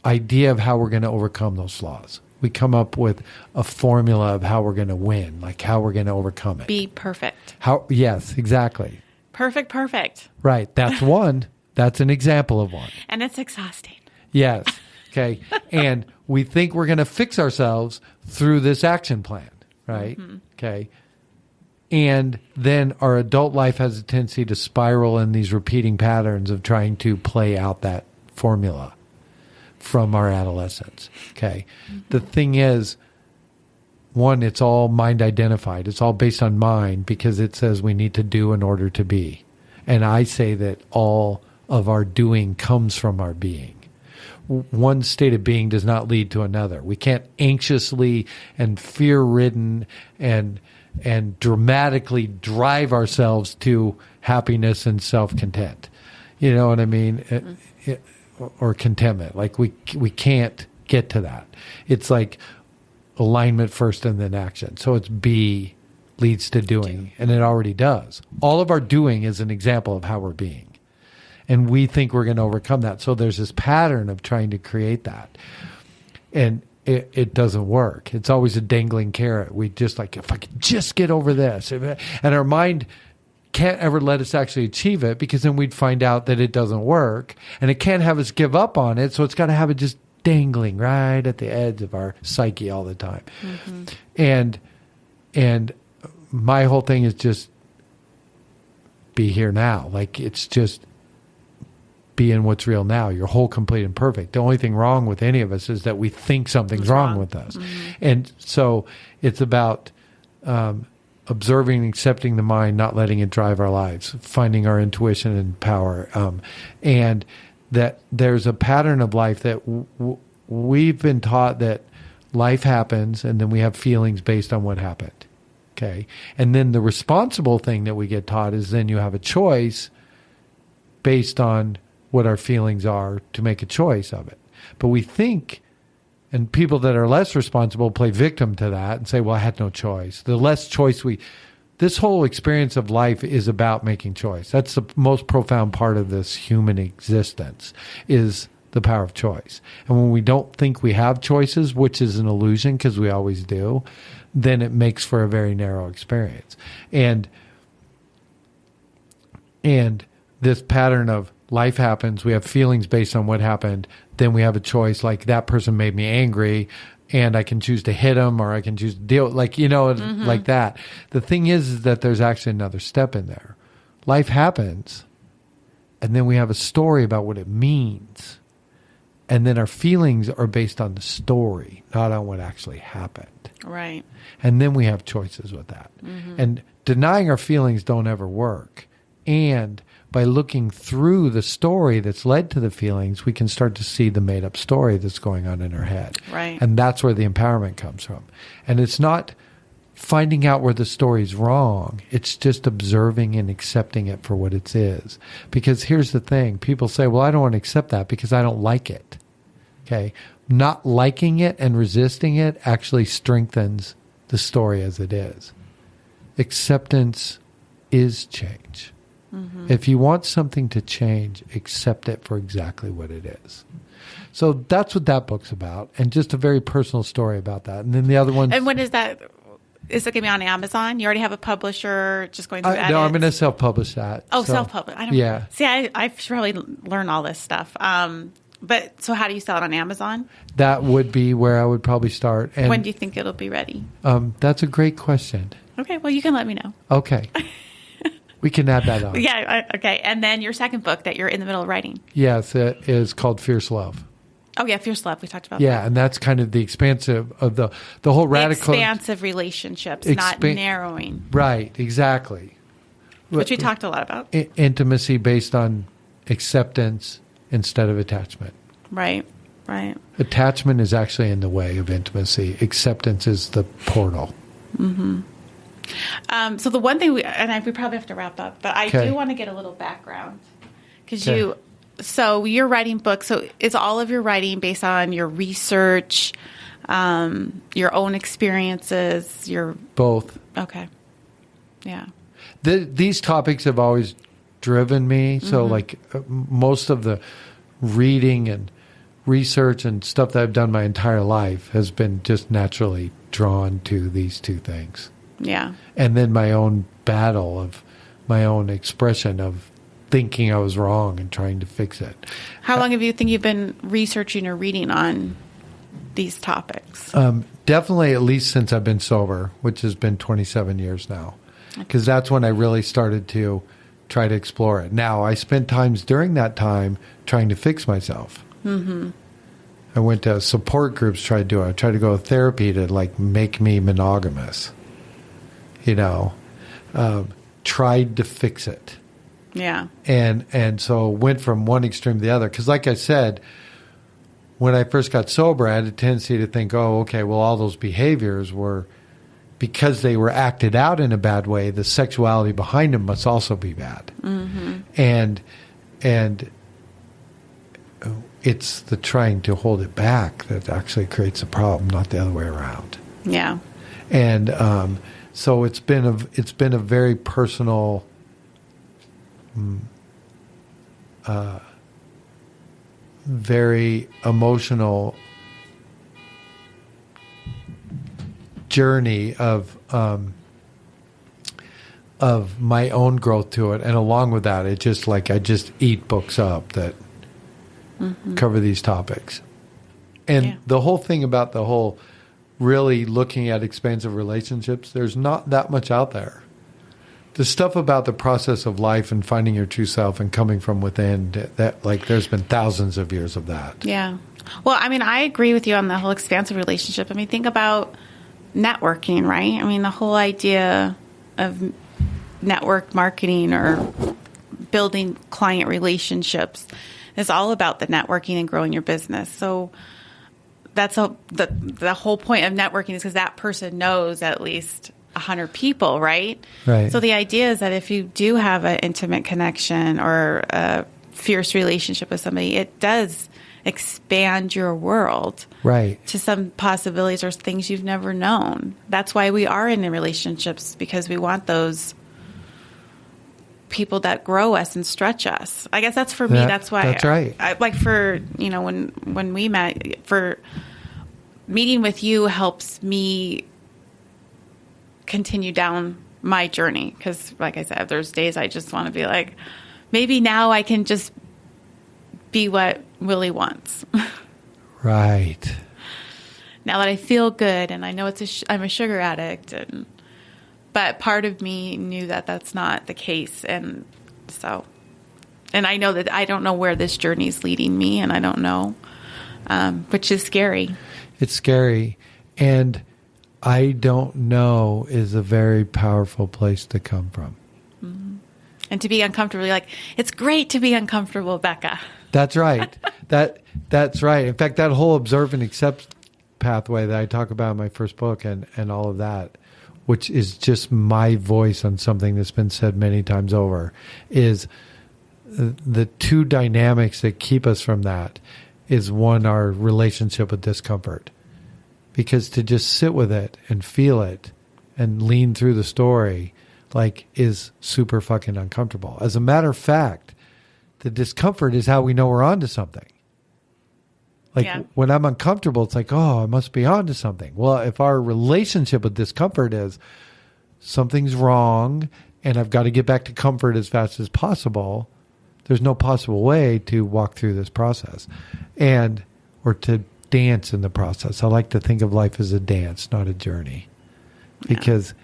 idea of how we're going to overcome those flaws. We come up with a formula of how we're going to win, like how we're going to overcome it. Be perfect. Yes, exactly. Perfect. Right. That's one. That's an example of one. And it's exhausting. Yes. Okay. And we think we're going to fix ourselves through this action plan, right? Okay. And then our adult life has a tendency to spiral in these repeating patterns of trying to play out that formula from our adolescence. Okay. The thing is, one, it's all mind identified. It's all based on mind because it says we need to do in order to be. And I say that all of our doing comes from our being. One state of being does not lead to another. We can't anxiously and fear-ridden and dramatically drive ourselves to happiness and self-content. You know what I mean? Or contentment. Like we can't get to that. It's like alignment first and then action. So it's be leads to doing, and it already does. All of our doing is an example of how we're being. And we think we're going to overcome that. So there's this pattern of trying to create that. And it doesn't work. It's always a dangling carrot. We just like, if I could just get over this. And our mind can't ever let us actually achieve it because then we'd find out that it doesn't work. And it can't have us give up on it. So it's got to have it just dangling right at the edge of our psyche all the time. And my whole thing is just be here now. Like it's just be in what's real now. You're whole, complete, and perfect. The only thing wrong with any of us is that we think something's wrong with us. And so it's about observing and accepting the mind, not letting it drive our lives, finding our intuition and power. And that there's a pattern of life that we've been taught that life happens and then we have feelings based on what happened. Okay. And then the responsible thing that we get taught is then you have a choice based on what our feelings are to make a choice of it. But we think, and people that are less responsible play victim to that and say, well, I had no choice. The less choice this whole experience of life is about making choice. That's the most profound part of this human existence is the power of choice. And when we don't think we have choices, which is an illusion because we always do, then it makes for a very narrow experience. And this pattern of life happens, we have feelings based on what happened, then we have a choice, like that person made me angry, and I can choose to hit them or I can choose to deal, like, like that. The thing is that there's actually another step in there. Life happens, and then we have a story about what it means. And then our feelings are based on the story, not on what actually happened. Right. And then we have choices with that. And denying our feelings don't ever work. And by looking through the story that's led to the feelings, we can start to see the made-up story that's going on in our head. Right. And that's where the empowerment comes from. And it's not finding out where the story's wrong. It's just observing and accepting it for what it is. Because here's the thing. People say, well, I don't want to accept that because I don't like it. Okay? Not liking it and resisting it actually strengthens the story as it is. Acceptance is change. If you want something to change, accept it for exactly what it is. So that's what that book's about, and just a very personal story about that. And then the other one. And when is that? Is it going to be on Amazon? You already have a publisher just going through edits? No, I'm going to self-publish that. Oh, self-publish. I don't. Yeah. See, I should probably learn all this stuff. But so how do you sell it on Amazon? That would be where I would probably start. And when do you think it'll be ready? That's a great question. Okay, well, you can let me know. Okay. We can add that on. Yeah, okay. And then your second book that you're in the middle of writing. Yes, it is called Fierce Love. Oh yeah, fierce love. We talked about Yeah, that. and that's kind of the expansive of the whole radical Expansive relationships, not narrowing. Right, exactly. Which we talked a lot about. Intimacy based on acceptance instead of attachment. Right. Attachment is actually in the way of intimacy. Acceptance is the portal. So the one thing we probably have to wrap up, but I do want to get a little background because so you're writing books. So is all of your writing based on your research, your own experiences, both? Okay. Yeah. These topics have always driven me. So most of the reading and research and stuff that I've done my entire life has been just naturally drawn to these two things. Yeah. And then my own battle of my own expression of thinking I was wrong and trying to fix it. How long have you think you've been researching or reading on these topics? Definitely at least since I've been sober, which has been 27 years now. Because that's when I really started to try to explore it. Now, I spent times during that time trying to fix myself. Mm-hmm. I went to support groups, tried to go to therapy to make me monogamous. Tried to fix it. Yeah. And so went from one extreme to the other. Because like I said, when I first got sober, I had a tendency to think, oh, okay, well, all those behaviors were because they were acted out in a bad way, the sexuality behind them must also be bad. Mm-hmm. And it's the trying to hold it back that actually creates a problem, not the other way around. Yeah. And so it's been a very personal, very emotional journey of my own growth to it, and along with that, it just I just eat books up that cover these topics, and the whole thing about the whole really looking at expansive relationships. There's not that much out there. The stuff about the process of life and finding your true self and coming from within, that there's been thousands of years of that. Yeah. Well, I agree with you on the whole expansive relationship. Think about networking, right? The whole idea of network marketing or building client relationships is all about the networking and growing your business. So that's the whole point of networking is because that person knows at least 100 people, right? Right. So the idea is that if you do have an intimate connection or a fierce relationship with somebody, it does expand your world, right, to some possibilities or things you've never known. That's why we are in the relationships, because we want those people that grow us and stretch us. I guess that's for me. That's why. That's right. When we met, for meeting with you helps me continue down my journey. Because, like I said, there's days I just want to be like, maybe now I can just be what Willie wants. Right. Now that I feel good and I know I'm a sugar addict, but part of me knew that that's not the case, and I know that I don't know where this journey is leading me, and I don't know, which is scary. It's scary, and I don't know is a very powerful place to come from. Mm-hmm. And to be uncomfortable, it's great to be uncomfortable, Becca. That's right. That's right. In fact, that whole observe and accept pathway that I talk about in my first book and all of that, which is just my voice on something that's been said many times over, is the two dynamics that keep us from that is, one, our relationship with discomfort. Because to just sit with it and feel it and lean through the story is super fucking uncomfortable. As a matter of fact, the discomfort is how we know we're onto something. When I'm uncomfortable, it's I must be onto something. Well, if our relationship with discomfort is something's wrong and I've got to get back to comfort as fast as possible, there's no possible way to walk through this process or to dance in the process. I like to think of life as a dance, not a journey, because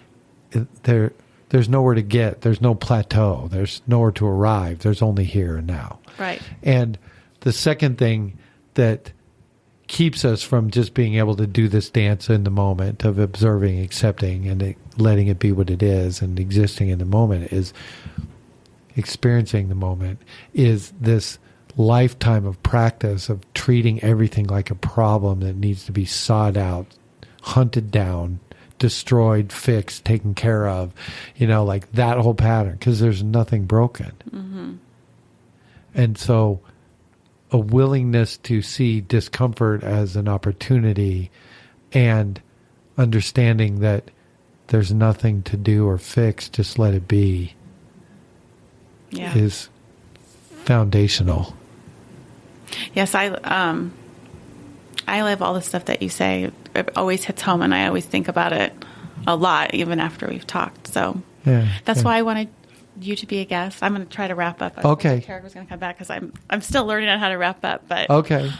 there's nowhere to get. There's no plateau. There's nowhere to arrive. There's only here and now. Right. And the second thing that keeps us from just being able to do this dance in the moment of observing, accepting, and letting it be what it is, and existing in the moment is experiencing the moment, is this lifetime of practice of treating everything like a problem that needs to be sought out, hunted down, destroyed, fixed, taken care of, like that whole pattern, because there's nothing broken. Mm-hmm. And so a willingness to see discomfort as an opportunity and understanding that there's nothing to do or fix, just let it be, is foundational. Yes, I love all the stuff that you say. It always hits home, and I always think about it a lot, even after we've talked. So that's why I wanted you to be a guest. I'm going to try to wrap up. Okay. Tarek was going to come back because I'm still learning on how to wrap up. But okay.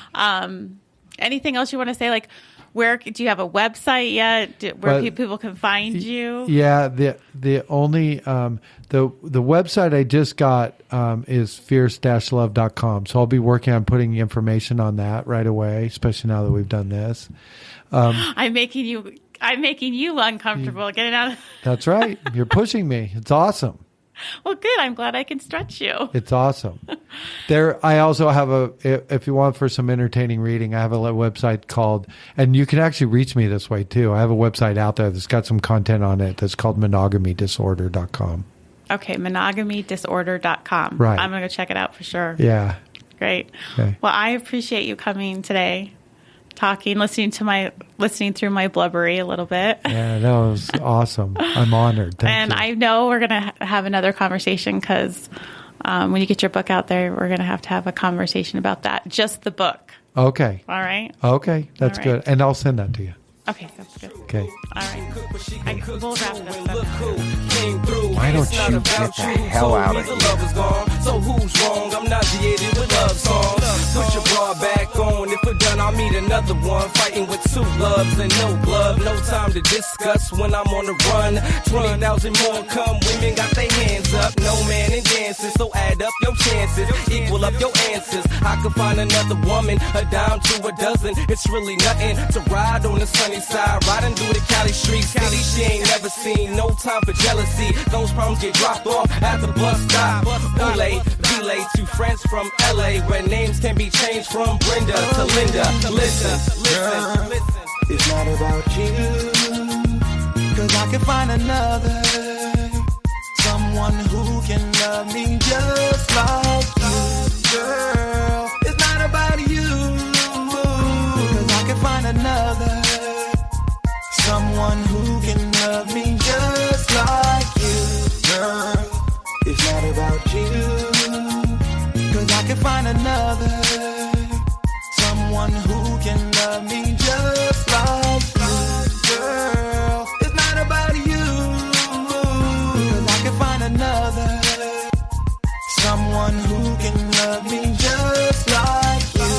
Anything else you want to say? Like, where do you have a website yet? Where people can find you? Yeah, the only the website I just got is fierce-love.com. So I'll be working on putting information on that right away, especially now that we've done this. I'm making you uncomfortable. Get it out. That's right. You're pushing me. It's awesome. Well, good. I'm glad I can stretch you. It's awesome. I also have if you want for some entertaining reading, I have a website called, and you can actually reach me this way too. I have a website out there that's got some content on it that's called monogamydisorder.com. Okay, monogamydisorder.com. Right. I'm going to go check it out for sure. Yeah. Great. Okay. Well, I appreciate you coming today, talking, listening through my blubbery a little bit. Yeah, that was awesome. I'm honored. Thank you. I know we're going to have another conversation because when you get your book out there, we're going to have a conversation about that. Just the book. Okay. All right. Okay, that's All right. good. And I'll send that to you. Okay, that's good. Okay. All right. We'll wrap this up. Why don't you get the hell out of here? So who's wrong? I'm nauseated with love songs. Put your bra back on. If we're done, I'll meet another one. Fighting with two loves and no glove. No time to discuss when I'm on the run. 20,000 more come. Women got their hands up. No man in dancing. So add up your chances. Equal up your answers. I could find another woman. A dime to a dozen. It's really nothing to ride on the sunny side. Riding through the Cali streets. City she ain't never seen. No time for jealousy. Those problems get dropped off at the bus stop. Relay to friends from LA where names can be changed from Brenda to Linda. Listen. It's not about you, 'cause I can find another, someone who can love me just like you, girl. It's not about you, 'cause I can find another, someone who can love me just like you, girl. It's not about you, 'cause I can find another, someone who can love me just like you, girl. It's not about you, 'cause I can find another, someone who can love me just like you.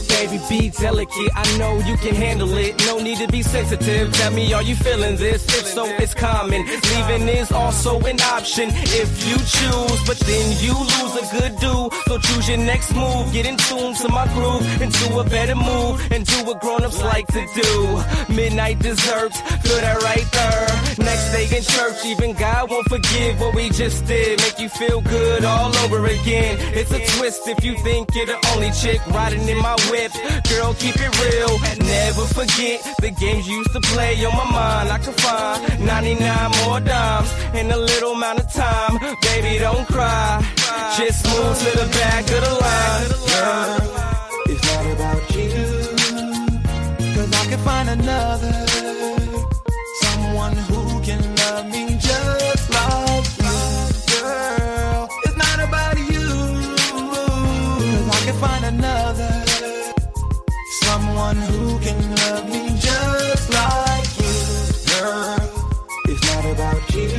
Baby, be delicate. I know you can handle it. No need to be sensitive. Tell me, are you feeling this? If so, it's common. Leaving is also an option if you choose. But then you lose a good dude. So choose your next move. Get in tune to my groove. Into a better move. And do what grown-ups like to do. Midnight desserts. Feel that right there. Next day in church. Even God won't forgive what we just did. Make you feel good all over again. It's a twist if you think you're the only chick riding in my whip. Girl, keep it real. Never forget the games you used to play on my mind. I could find 99 more dimes in a little amount of time. Baby, don't cry. Just move to the back of the line. Girl, it's not about you, 'cause I can find another, someone who can love me just like you, girl. It's not about you, 'cause I can find another, someone who can love me just like you, girl. It's not about you.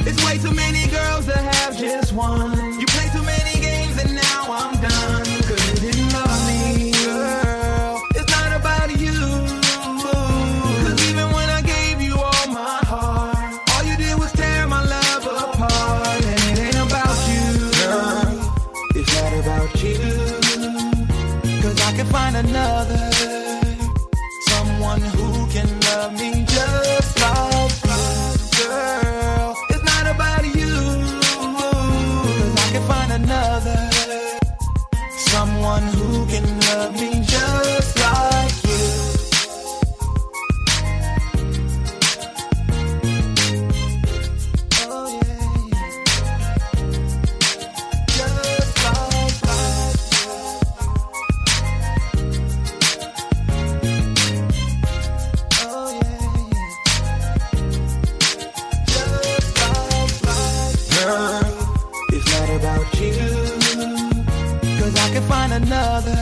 It's way too many girls to have just one. You play too many games and now I'm done, 'cause you didn't love me, girl. It's not about you, 'cause even when I gave you all my heart, all you did was tear my love apart. And it ain't about you, girl. It's not about you, 'cause I can find another, someone who can love me just like you. Girl, it's not about you, 'cause I can find another, someone who can love me just like you. Oh yeah, just like you. Oh yeah, just like girl, it's not about you, 'cause I can find another,